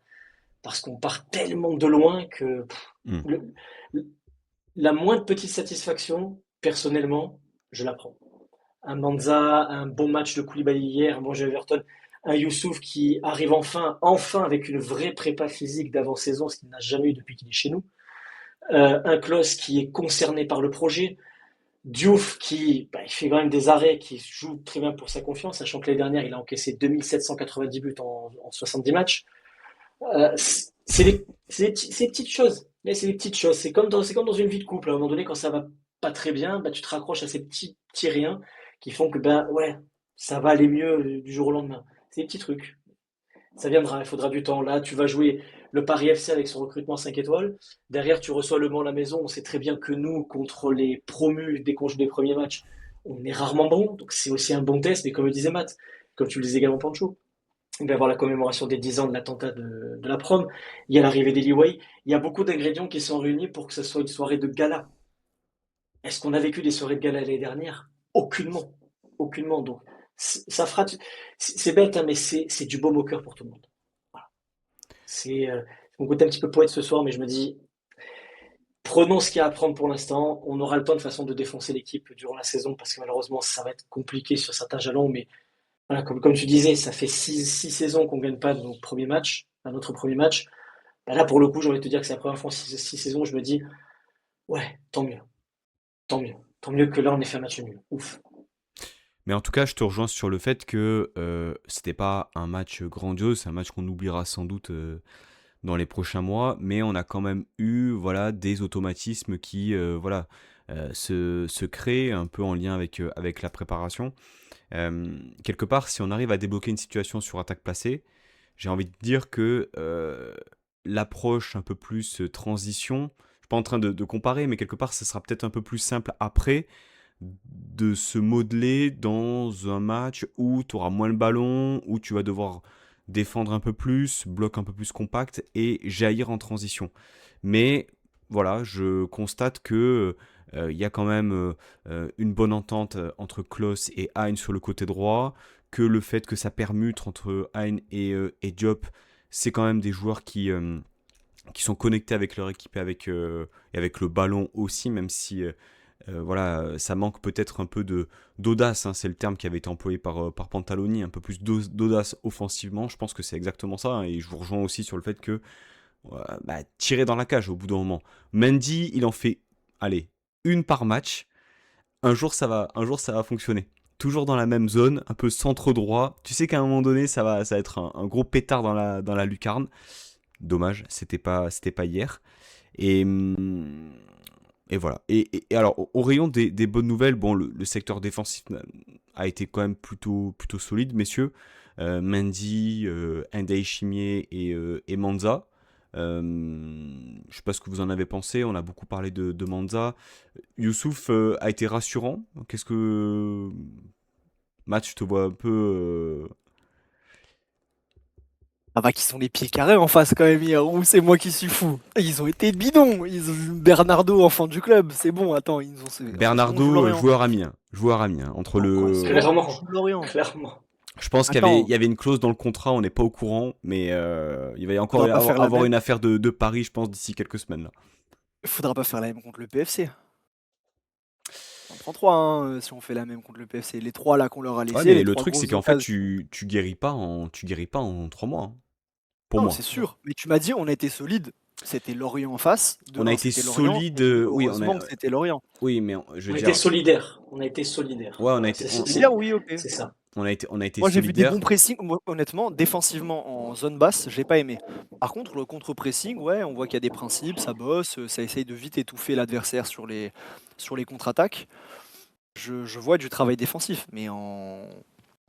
Speaker 2: parce qu'on part tellement de loin que le- la moindre petite satisfaction, personnellement, je la prends. Un Manza, un bon match de Koulibaly hier, un bon jeu Everton, un Youssouf qui arrive enfin avec une vraie prépa physique d'avant-saison, ce qu'il n'a jamais eu depuis qu'il est chez nous. Un Klose qui est concerné par le projet. Diouf qui il fait quand même des arrêts, qui joue très bien pour sa confiance, sachant que l'année dernière, il a encaissé 2790 buts en 70 matchs. C'est des petites choses. Mais c'est des petites choses. C'est comme dans une vie de couple. À un moment donné, quand ça va pas très bien, tu te raccroches à ces petits riens qui font que, ouais, ça va aller mieux du jour au lendemain. C'est des petits trucs. Ça viendra, il faudra du temps. Là, tu vas jouer le Paris FC avec son recrutement 5 étoiles. Derrière, tu reçois Le Mans à la maison. On sait très bien que nous, contre les promus, dès qu'on joue des premiers matchs, on est rarement bon. Donc, c'est aussi un bon test. Mais comme le disait Matt, comme tu le disais également, Pancho, il va y avoir la commémoration des 10 ans de l'attentat de la prom. Il y a l'arrivée d'Eliway. Il y a beaucoup d'ingrédients qui sont réunis pour que ce soit une soirée de gala. Est-ce qu'on a vécu des soirées de gala l'année dernière? Aucunement. Aucunement. Donc, ça fera. C'est bête, hein, mais c'est du baume au cœur pour tout le monde. Voilà. C'est mon côté un petit peu poète ce soir, mais je me dis, prenons ce qu'il y a à prendre pour l'instant. On aura le temps de façon de défoncer l'équipe durant la saison, parce que malheureusement, ça va être compliqué sur certains jalons. Mais voilà, comme tu disais, ça fait 6 saisons qu'on ne gagne pas notre premier match. Là, pour le coup, j'ai envie de te dire que c'est la première fois en 6 saisons où je me dis, ouais, tant mieux. Tant mieux. Tant mieux que là, on ait fait un match nul. Ouf.
Speaker 1: Mais en tout cas, je te rejoins sur le fait que c'était pas un match grandiose, c'est un match qu'on oubliera sans doute dans les prochains mois, mais on a quand même eu voilà, des automatismes qui se créent un peu en lien avec la préparation. Quelque part, si on arrive à débloquer une situation sur attaque placée, j'ai envie de dire que l'approche un peu plus transition, je suis pas en train de comparer, mais quelque part, ça sera peut-être un peu plus simple après de se modeler dans un match où tu auras moins le ballon, où tu vas devoir défendre un peu plus, bloc un peu plus compact et jaillir en transition. Mais voilà, je constate que il y a quand même une bonne entente entre Klose et Hein sur le côté droit, que le fait que ça permute entre Hein et Diop, c'est quand même des joueurs qui sont connectés avec leur équipe et avec le ballon aussi, même si voilà, ça manque peut-être un peu d'audace, hein, c'est le terme qui avait été employé par Pantaloni, un peu plus d'audace offensivement, je pense que c'est exactement ça, hein, et je vous rejoins aussi sur le fait que tirer dans la cage au bout d'un moment. Mendy, il en fait, allez, une par match, un jour ça va fonctionner. Toujours dans la même zone, un peu centre droit, tu sais qu'à un moment donné ça va être un gros pétard dans la lucarne. Dommage, c'était pas hier. Et, et voilà. Et alors, au rayon des bonnes nouvelles, bon, le secteur défensif a été quand même plutôt solide, messieurs. Mendy, Ndeye Chimier et Manza. Je sais pas ce que vous en avez pensé. On a beaucoup parlé de Manza. Youssouf a été rassurant. Qu'est-ce que. Matt, je te vois un peu.
Speaker 3: Ah bah qui sont les pieds carrés en face quand même hier, ou c'est moi qui suis fou. Ils ont été bidons, Bernardo, enfant du club, c'est bon, attends, ils nous ont... on joue
Speaker 1: Bernardo,
Speaker 3: Lorient.
Speaker 1: joueur ami, hein, entre
Speaker 3: Oh, quoi,
Speaker 1: le.
Speaker 3: c'est bon, on
Speaker 2: Clairement.
Speaker 3: joue Lorient.
Speaker 2: Clairement.
Speaker 1: Je pense il
Speaker 3: Attends,
Speaker 1: y avait une clause dans le contrat, on n'est pas au courant, mais il va y encore
Speaker 3: faudra pas faire la
Speaker 1: avoir
Speaker 3: même,
Speaker 1: une affaire de Paris, je pense, d'ici quelques semaines là.
Speaker 3: faudra pas faire la même contre le PFC. On prend 3 hein, si on fait la même contre le PFC. Les 3 là qu'on leur a
Speaker 1: Ouais,
Speaker 3: laissés,
Speaker 1: mais
Speaker 3: les
Speaker 1: le
Speaker 3: 3
Speaker 1: truc, c'est
Speaker 3: grosses
Speaker 1: qu'en fait,
Speaker 3: occasions.
Speaker 1: tu guéris pas en 3 mois, hein, pour
Speaker 3: Non,
Speaker 1: moi.
Speaker 3: c'est sûr. Mais tu m'as dit, on a été solide. C'était Lorient en face. De
Speaker 1: On a
Speaker 3: 1,
Speaker 1: été
Speaker 3: c'était Lorient.
Speaker 1: solide,
Speaker 3: Et
Speaker 1: oui,
Speaker 3: heureusement que c'était Lorient.
Speaker 1: oui, mais je
Speaker 2: On
Speaker 1: veux
Speaker 2: a été
Speaker 1: dire,
Speaker 2: solidaires. On a été solidaires.
Speaker 1: ouais,
Speaker 2: Voilà, c'est
Speaker 3: Solidaire, oui, ok.
Speaker 2: ça.
Speaker 1: on a été
Speaker 3: Moi, j'ai vu des bons
Speaker 1: solidaires.
Speaker 3: pressings. Moi, honnêtement, défensivement en zone basse, j'ai pas aimé. Par contre, le contre-pressing, ouais, on voit qu'il y a des principes, ça bosse, ça essaye de vite étouffer l'adversaire sur les contre-attaques. Je vois du travail défensif, mais en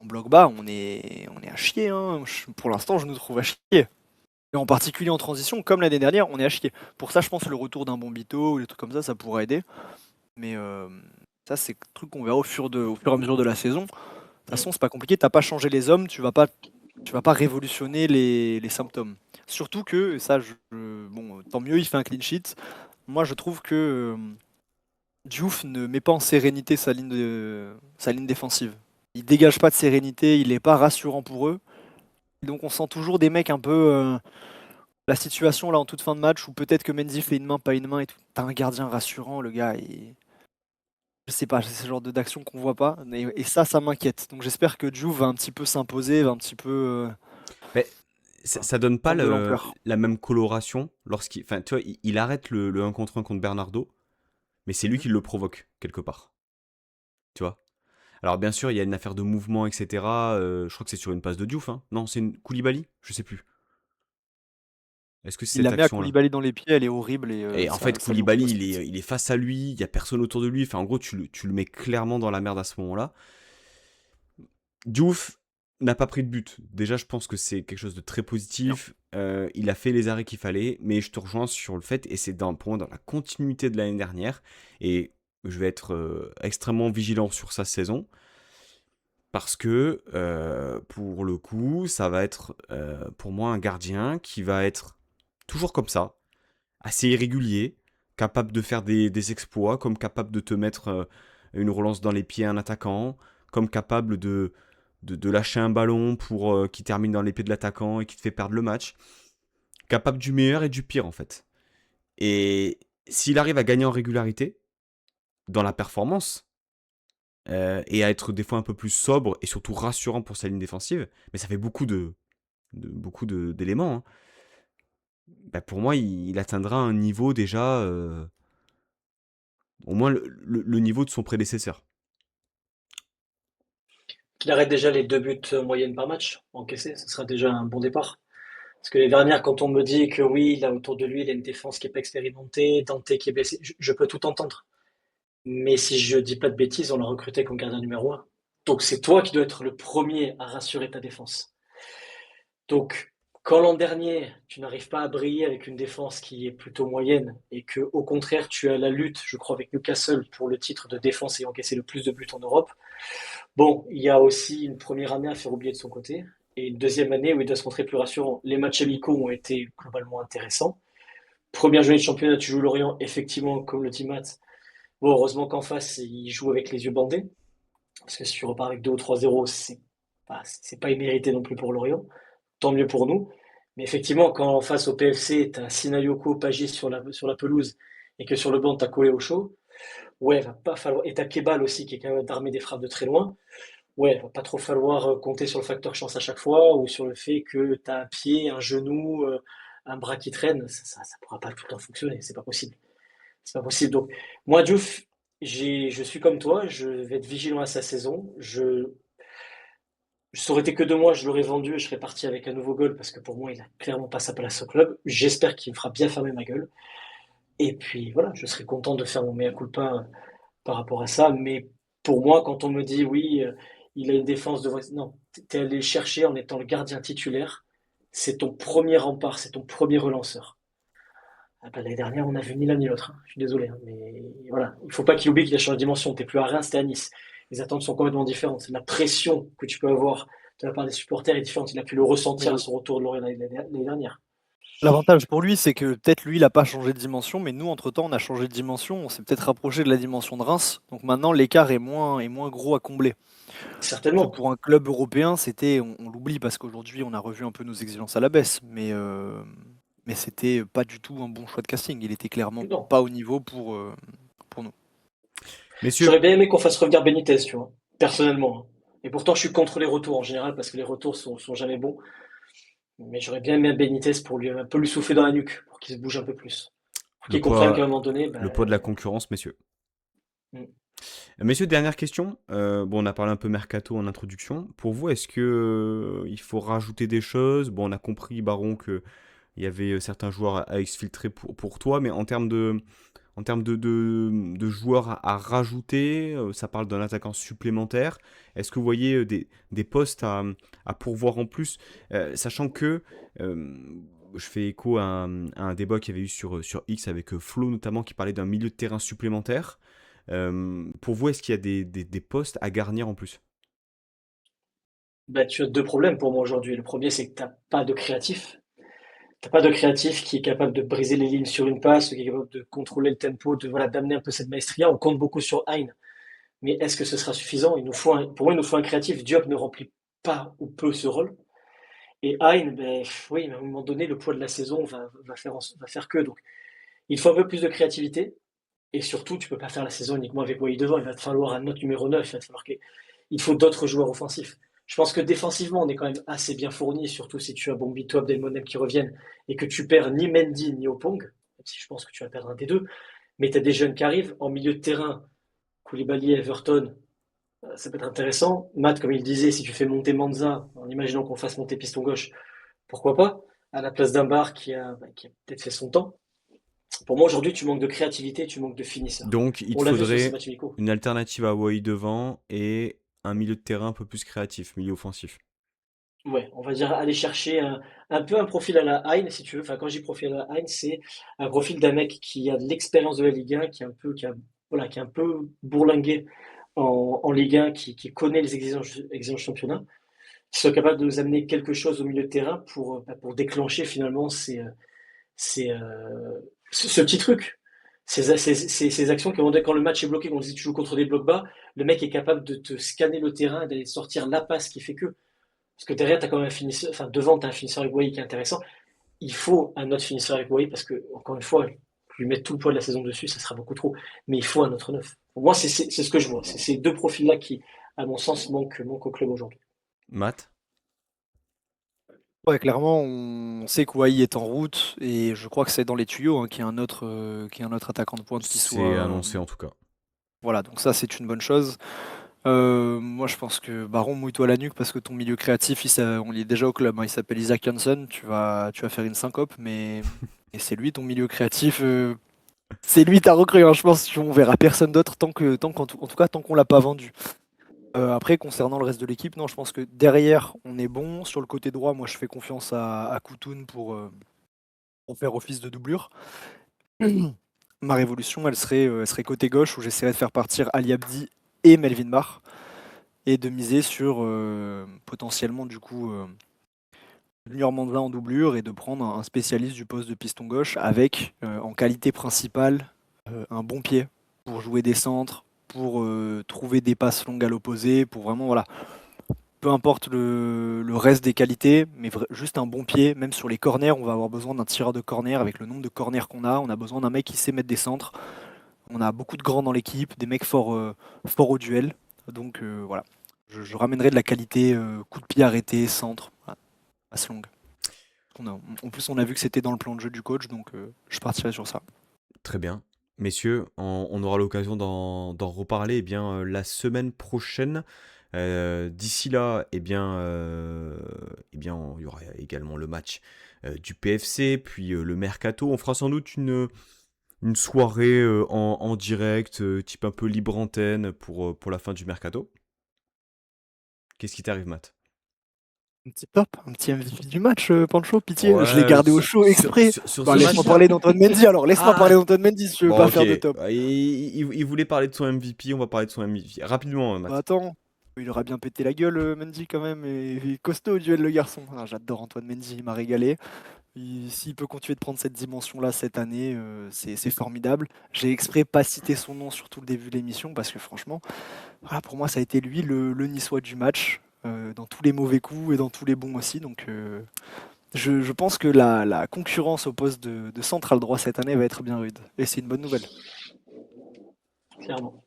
Speaker 3: bloc bas, on est à chier. Hein. Pour l'instant, je nous trouve à chier. Et en particulier en transition, comme l'année dernière, on est à chier. Pour ça, je pense que le retour d'un Bombito ou des trucs comme ça pourrait aider. Mais ça, c'est un truc qu'on verra au fur et à mesure de la saison. De toute façon, c'est pas compliqué. T'as pas changé les hommes, tu vas pas révolutionner les symptômes. Surtout que, et ça, bon, tant mieux, il fait un clean sheet. Moi, je trouve que Diouf ne met pas en sérénité sa ligne défensive. Il dégage pas de sérénité, il est pas rassurant pour eux. Et donc, on sent toujours des mecs un peu. La situation là en toute fin de match où peut-être que Mendy fait une main, pas une main et tout. T'as un gardien rassurant, le gars. Je sais pas, c'est ce genre d'action qu'on voit pas. Et ça m'inquiète. Donc j'espère que Diouf va un petit peu s'imposer, va un petit peu
Speaker 1: Mais ça donne pas
Speaker 3: prendre de l'ampleur.
Speaker 1: la même coloration lorsqu'il. Enfin, tu vois, il arrête le 1 contre 1 contre Bernardo, mais c'est lui qui le provoque, quelque part. Tu vois. Alors, bien sûr, il y a une affaire de mouvement, etc. Je crois que c'est sur une passe de Diouf, hein. Non, c'est une Koulibaly. Je sais plus. Est-ce que c'est
Speaker 3: Il la
Speaker 1: cette
Speaker 3: met à
Speaker 1: action-là?
Speaker 3: Koulibaly dans les pieds, elle est horrible et
Speaker 1: Et en fait,
Speaker 3: ça lui coûte au
Speaker 1: Koulibaly,
Speaker 3: split.
Speaker 1: il est face à lui, il y a personne autour de lui. Enfin, en gros, tu le mets clairement dans la merde à ce moment-là. Diouf n'a pas pris de but. Déjà, je pense que c'est quelque chose de très
Speaker 3: Bien.
Speaker 1: positif. Il a fait les arrêts qu'il fallait, mais je te rejoins sur le fait, et c'est pour moi dans la continuité de l'année dernière, et je vais être extrêmement vigilant sur sa saison, parce que pour le coup, ça va être pour moi un gardien qui va être toujours comme ça, assez irrégulier, capable de faire des exploits, comme capable de te mettre une relance dans les pieds à un attaquant, comme capable de lâcher un ballon pour qui termine dans les pieds de l'attaquant et qui te fait perdre le match. Capable du meilleur et du pire en fait. Et s'il arrive à gagner en régularité, dans la performance, et à être des fois un peu plus sobre et surtout rassurant pour sa ligne défensive, mais ça fait d'éléments, hein. Bah, pour moi, il atteindra un niveau déjà, au moins le niveau de son prédécesseur.
Speaker 2: Qu'il arrête déjà les 2 buts moyenne par match encaissés, ce sera déjà un bon départ. Parce que les dernières, quand on me dit que oui, là autour de lui, il a une défense qui n'est pas expérimentée, Dante qui est blessé, je peux tout entendre. Mais si je dis pas de bêtises, on l'a recruté comme gardien numéro 1. Donc c'est toi qui dois être le premier à rassurer ta défense. Donc quand l'an dernier, tu n'arrives pas à briller avec une défense qui est plutôt moyenne et que au contraire, tu as la lutte, je crois, avec Newcastle pour le titre de défense ayant encaissé le plus de buts en Europe, bon, il y a aussi une première année à faire oublier de son côté et une deuxième année où il doit se montrer plus rassurant. Les matchs amicaux ont été globalement intéressants. Première journée de championnat, tu joues Lorient, effectivement, comme le dit Matt. Bon, heureusement qu'en face, il joue avec les yeux bandés. Parce que si tu repars avec 2 ou 3-0, c'est pas immérité non plus pour Lorient. Tant mieux pour nous. Mais effectivement, quand en face au PFC, tu as Sinayoko, Pagis sur la pelouse et que sur le banc, tu as collé au chaud, ouais, va pas falloir. Et tu as Kebal aussi qui est capable d'armer des frappes de très loin. Ouais, va pas trop falloir compter sur le facteur chance à chaque fois ou sur le fait que tu as un pied, un genou, un bras qui traîne. Ça pourra pas tout le temps fonctionner. C'est pas possible. C'est pas possible. Donc, moi, Diouf, je suis comme toi, je vais être vigilant à sa saison. Ça aurait été que 2 mois, je l'aurais vendu et je serais parti avec un nouveau goal parce que pour moi, il a clairement pas sa place au club. J'espère qu'il me fera bien fermer ma gueule. Et puis voilà, je serais content de faire mon mea culpa par rapport à ça. Mais pour moi, quand on me dit oui, il a une défense de non, t'es allé chercher en étant le gardien titulaire. C'est ton premier rempart, c'est ton premier relanceur. Ah bah, l'année dernière, on n'a vu ni l'un ni l'autre, hein. Je suis désolé, hein, mais voilà. Il ne faut pas qu'il oublie qu'il a changé de dimension. Tu n'es plus à Reims, tu es à Nice. Les attentes sont complètement différentes. La pression que tu peux avoir de la part des supporters est différente. Il a pu le ressentir à
Speaker 3: Mais
Speaker 2: son retour de Lorient l'année dernière.
Speaker 3: l'avantage pour lui, c'est que peut-être lui, il n'a pas changé de dimension, mais nous, entre-temps, on a changé de dimension. On s'est peut-être rapproché de la dimension de Reims. Donc maintenant, l'écart est moins gros à combler. Que
Speaker 2: Certainement.
Speaker 3: pour un club européen, on l'oublie parce qu'aujourd'hui, on a revu un peu nos exigences à la baisse. Mais c'était pas du tout un bon choix de casting. Il était clairement
Speaker 2: Non.
Speaker 3: pas au niveau pour nous.
Speaker 1: Messieurs,
Speaker 2: J'aurais bien aimé qu'on fasse revenir Benitez, tu vois, personnellement, hein. Et pourtant, je suis contre les retours en général parce que les retours sont jamais bons. Mais j'aurais bien aimé Benitez pour lui un peu lui souffler dans la nuque, pour qu'il se bouge un peu plus. Pour
Speaker 1: le
Speaker 2: qu'il comprenne qu'à un
Speaker 1: poids,
Speaker 2: moment donné,
Speaker 1: le poids de la concurrence, messieurs.
Speaker 2: mm.
Speaker 1: Messieurs, dernière question. Bon, on a parlé un peu mercato en introduction. Pour vous, est-ce que il faut rajouter des choses? Bon, on a compris, Baron, que il y avait certains joueurs à exfiltrer pour toi, mais en termes de joueurs à rajouter, ça parle d'un attaquant supplémentaire. Est-ce que vous voyez des postes à pourvoir en plus? Sachant que euh, je fais écho à un débat qu'il y avait eu sur X avec Flo notamment qui parlait d'un milieu de terrain supplémentaire. Pour vous, est-ce qu'il y a des postes à garnir en plus?
Speaker 2: Bah, tu as deux problèmes pour moi aujourd'hui. Le premier, c'est que tu n'as pas de créatif. T'as pas de créatif qui est capable de briser les lignes sur une passe, qui est capable de contrôler le tempo, de voilà, d'amener un peu cette maestria. On compte beaucoup sur Hein. Mais est-ce que ce sera suffisant? Pour moi, il nous faut un créatif. Diop ne remplit pas ou peu ce rôle. Et Hein, ben, oui, mais à un moment donné, le poids de la saison va faire que. Donc, il faut un peu plus de créativité. Et surtout, tu peux pas faire la saison uniquement avec Wai devant. Il va te falloir un autre numéro 9. Il faut d'autres joueurs offensifs. Je pense que défensivement, on est quand même assez bien fourni, surtout si tu as Bombi Top, Delmonem qui reviennent et que tu perds ni Mendy ni Opong, même si je pense que tu vas perdre un des deux. Mais tu as des jeunes qui arrivent. En milieu de terrain, Koulibaly, Everton, ça peut être intéressant. Matt, comme il disait, si tu fais monter Manza, en imaginant qu'on fasse monter piston gauche, pourquoi pas, à la place d'un bar qui a peut-être fait son temps. Pour moi, aujourd'hui, tu manques de créativité, tu manques de finisseur.
Speaker 1: Donc, il
Speaker 2: On
Speaker 1: te
Speaker 2: l'a vu sur ces
Speaker 1: faudrait
Speaker 2: matchs amicaux.
Speaker 1: une alternative à Wai devant et un milieu de terrain un peu plus créatif, milieu offensif.
Speaker 2: Ouais, on va dire aller chercher un peu un profil à la Hein, si tu veux. Enfin, quand je dis profil à la Hein, c'est un profil d'un mec qui a de l'expérience de la Ligue 1, voilà, qui est un peu bourlingué en Ligue 1, qui connaît les exigences championnat, qui soit capable de nous amener quelque chose au milieu de terrain pour déclencher finalement ce petit truc. Ces actions quand le match est bloqué, quand on dit tu joues contre des blocs bas, le mec est capable de te scanner le terrain et d'aller sortir la passe qui fait que. Parce que derrière, tu as quand même un finisseur, enfin devant, tu as un finisseur avec Wai qui est intéressant. Il faut un autre finisseur avec Wai parce que, encore une fois, lui mettre tout le poids de la saison dessus, ça sera beaucoup trop. Mais il faut un autre neuf. Pour moi, c'est ce que je vois. C'est ces deux profils-là qui, à mon sens, manquent au club aujourd'hui.
Speaker 1: Matt,
Speaker 3: Ouais, clairement, on sait que Wai est en route et je crois que c'est dans les tuyaux hein, qu'il y ait un autre attaquant de pointe qui soit.
Speaker 1: c'est annoncé en tout cas.
Speaker 3: Voilà, donc ça, c'est une bonne chose. Moi, je pense que Baron, mouille-toi la nuque parce que ton milieu créatif, on l'est déjà au club, hein, il s'appelle Isaac Johnson. Tu vas faire une syncope, mais et c'est lui ton milieu créatif. C'est lui ta recrue, hein, je pense. On verra personne d'autre en tout cas, tant qu'on l'a pas vendu. Après, concernant le reste de l'équipe, non, je pense que derrière, on est bon. Sur le côté droit, moi, je fais confiance à Koutoun pour faire office de doublure. Ma révolution, elle serait côté gauche où j'essaierais de faire partir Ali Abdi et Melvin Barr et de miser sur potentiellement du coup Junior Manza en doublure et de prendre un spécialiste du poste de piston gauche avec en qualité principale un bon pied pour jouer des centres, pour trouver des passes longues à l'opposé, pour vraiment voilà, peu importe le reste des qualités, mais juste un bon pied, même sur les corners, on va avoir besoin d'un tireur de corner avec le nombre de corners qu'on a, on a besoin d'un mec qui sait mettre des centres. On a beaucoup de grands dans l'équipe, des mecs forts au duel. Donc voilà, je ramènerai de la qualité, coup de pied arrêté, centre, voilà, passe longue. En plus, on a vu que c'était dans le plan de jeu du coach, donc je partirai sur ça.
Speaker 1: Très bien. Messieurs, on aura l'occasion d'en reparler la semaine prochaine. D'ici là, il y aura également le match du PFC, puis le Mercato. On fera sans doute une soirée en direct, type un peu libre antenne pour la fin du Mercato. Qu'est-ce qui t'arrive, Matt?
Speaker 3: Un petit top, un petit MVP du match, Pancho, pitié, je l'ai
Speaker 1: Ouais,
Speaker 3: gardé au chaud exprès.
Speaker 1: sur
Speaker 3: Bah,
Speaker 1: ce
Speaker 3: laisse-moi
Speaker 1: match-là.
Speaker 3: parler d'Antoine Mendy alors, laisse-moi
Speaker 1: Ah,
Speaker 3: parler d'Antoine Mendy si tu veux
Speaker 1: bon,
Speaker 3: pas
Speaker 1: ok.
Speaker 3: faire de top.
Speaker 1: Il voulait parler de son MVP, on va parler de son MVP. Rapidement,
Speaker 3: Bah,
Speaker 1: Matt.
Speaker 3: attends, il aura bien pété la gueule, Mendy quand même, et il est costaud au duel le garçon. Ah, j'adore Antoine Mendy, il m'a régalé. S'il peut continuer de prendre cette dimension-là cette année, c'est formidable. J'ai exprès pas cité son nom sur tout le début de l'émission parce que franchement, voilà, pour moi, ça a été lui le Niçois du match, dans tous les mauvais coups et dans tous les bons aussi. Donc, je pense que la concurrence au poste de central droit cette année va être bien rude. Et c'est une bonne nouvelle.
Speaker 2: Clairement.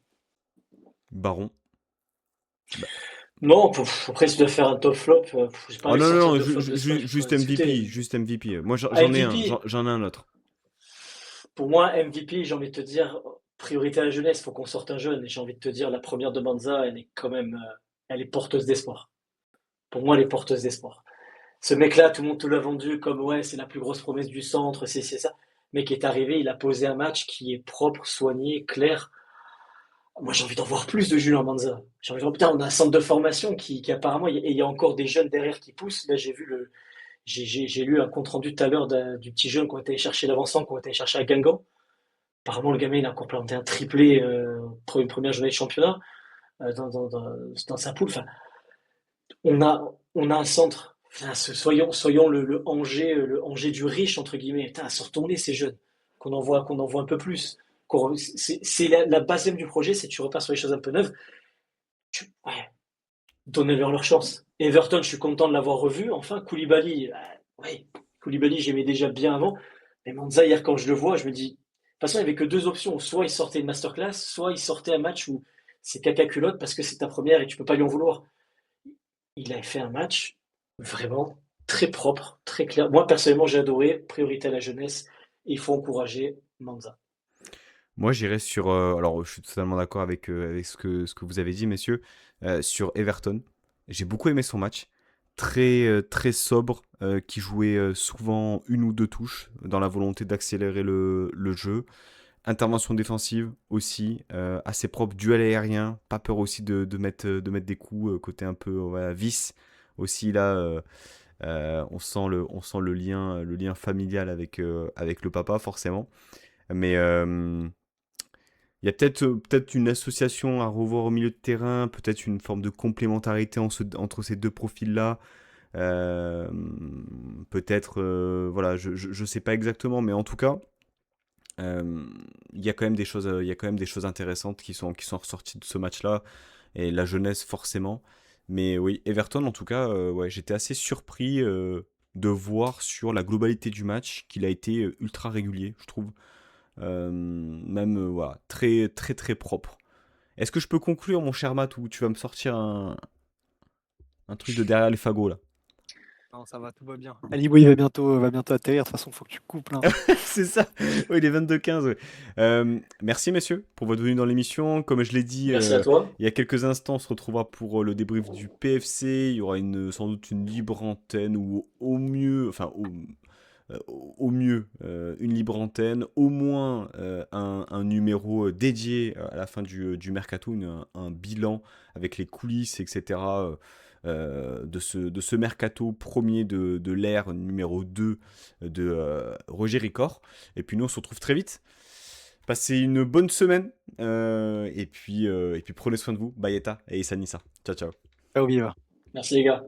Speaker 1: Baron. Bah.
Speaker 2: Non, après, si tu dois faire un top flop, j'ai pas
Speaker 1: Oh
Speaker 2: envie de
Speaker 1: non,
Speaker 2: sortir
Speaker 1: non,
Speaker 2: deux flops de ce match, on pourrait
Speaker 1: juste
Speaker 2: discuter.
Speaker 1: MVP, juste MVP. Moi,
Speaker 2: Ah,
Speaker 1: j'en ai un,
Speaker 2: MVP,
Speaker 1: j'en ai un autre.
Speaker 2: pour moi, MVP, j'ai envie de te dire, priorité à la jeunesse, il faut qu'on sorte un jeune. Et j'ai envie de te dire, la première de Manza, elle est quand même, elle est porteuse d'espoir. Pour moi, elle est porteuse d'espoir. Ce mec-là, tout le monde te l'a vendu comme, ouais, c'est la plus grosse promesse du centre, c'est ça. Le mec est arrivé, il a posé un match qui est propre, soigné, clair. Moi, j'ai envie d'en voir plus de Julien Manza. J'ai envie de voir, putain, on a un centre de formation qui apparemment, et il y a encore des jeunes derrière qui poussent. Là, j'ai lu un compte rendu tout à l'heure du petit jeune qu'on était chercher l'avancement, qu'on était chercher à Guingamp. Apparemment, le gamin, il a encore planté un triplé pour une première journée de championnat dans sa poule. Enfin, on a un centre. Enfin, soyons le Angers du riche, entre guillemets. Putain, sortons-les, ces jeunes. Qu'on en voit un peu plus. C'est la base même du projet, c'est que tu repars sur les choses un peu neuves. Ouais, donnez-leur leur chance. Everton, je suis content de l'avoir revu. Enfin, Koulibaly, ouais, Koulibaly, j'aimais déjà bien avant. Mais Manza, hier, quand je le vois, je me dis, de toute façon, il n'y avait que deux options. Soit il sortait une masterclass, soit il sortait un match où c'est caca culotte parce que c'est ta première et tu peux pas lui en vouloir. Il a fait un match vraiment très propre, très clair. Moi, personnellement, j'ai adoré. Priorité à la jeunesse. Il faut encourager Manza.
Speaker 1: Moi, j'irais sur. Alors, je suis totalement d'accord avec ce que vous avez dit, messieurs. Sur Everton. J'ai beaucoup aimé son match. Très sobre, qui jouait souvent une ou deux touches dans la volonté d'accélérer le jeu. Intervention défensive aussi, assez propre. Duel aérien, pas peur aussi de mettre des coups côté un peu voilà, vice. Aussi, là, on sent le lien familial avec le papa, forcément. Mais. Il y a peut-être une association à revoir au milieu de terrain, peut-être une forme de complémentarité entre ces deux profils-là. Euh, Peut-être, voilà, je sais pas exactement, mais en tout cas, euh, il y a quand même des choses, il y a quand même des choses intéressantes qui sont ressorties de ce match-là, et la jeunesse forcément. Mais oui, Everton, en tout cas, ouais, j'étais assez surpris de voir sur la globalité du match qu'il a été ultra régulier, je trouve. Même voilà, très très très propre. Est-ce que je peux conclure, mon cher Matt, ou tu vas me sortir un truc de derrière les fagots là?
Speaker 3: Non, ça va, tout va bien. Aliboui va bientôt atterrir. De toute façon, faut que tu coupes là.
Speaker 1: C'est ça. Oui, il est 22h15. Ouais. Merci messieurs pour votre venue dans l'émission. Comme je l'ai dit
Speaker 2: Merci à toi.
Speaker 1: il y a quelques instants, on se retrouvera pour le débrief du PFC. Il y aura sans doute une libre antenne ou au mieux, enfin au mieux une libre antenne, au moins un numéro dédié à la fin du mercato, un bilan avec les coulisses, etc. De ce mercato premier de l'ère numéro 2 de Roger Ricor. Et puis nous, on se retrouve très vite. Passez une bonne semaine. Et puis prenez soin de vous. Bayeta et Sanissa. Ciao, ciao.
Speaker 3: Ciao, viva.
Speaker 2: Merci les gars.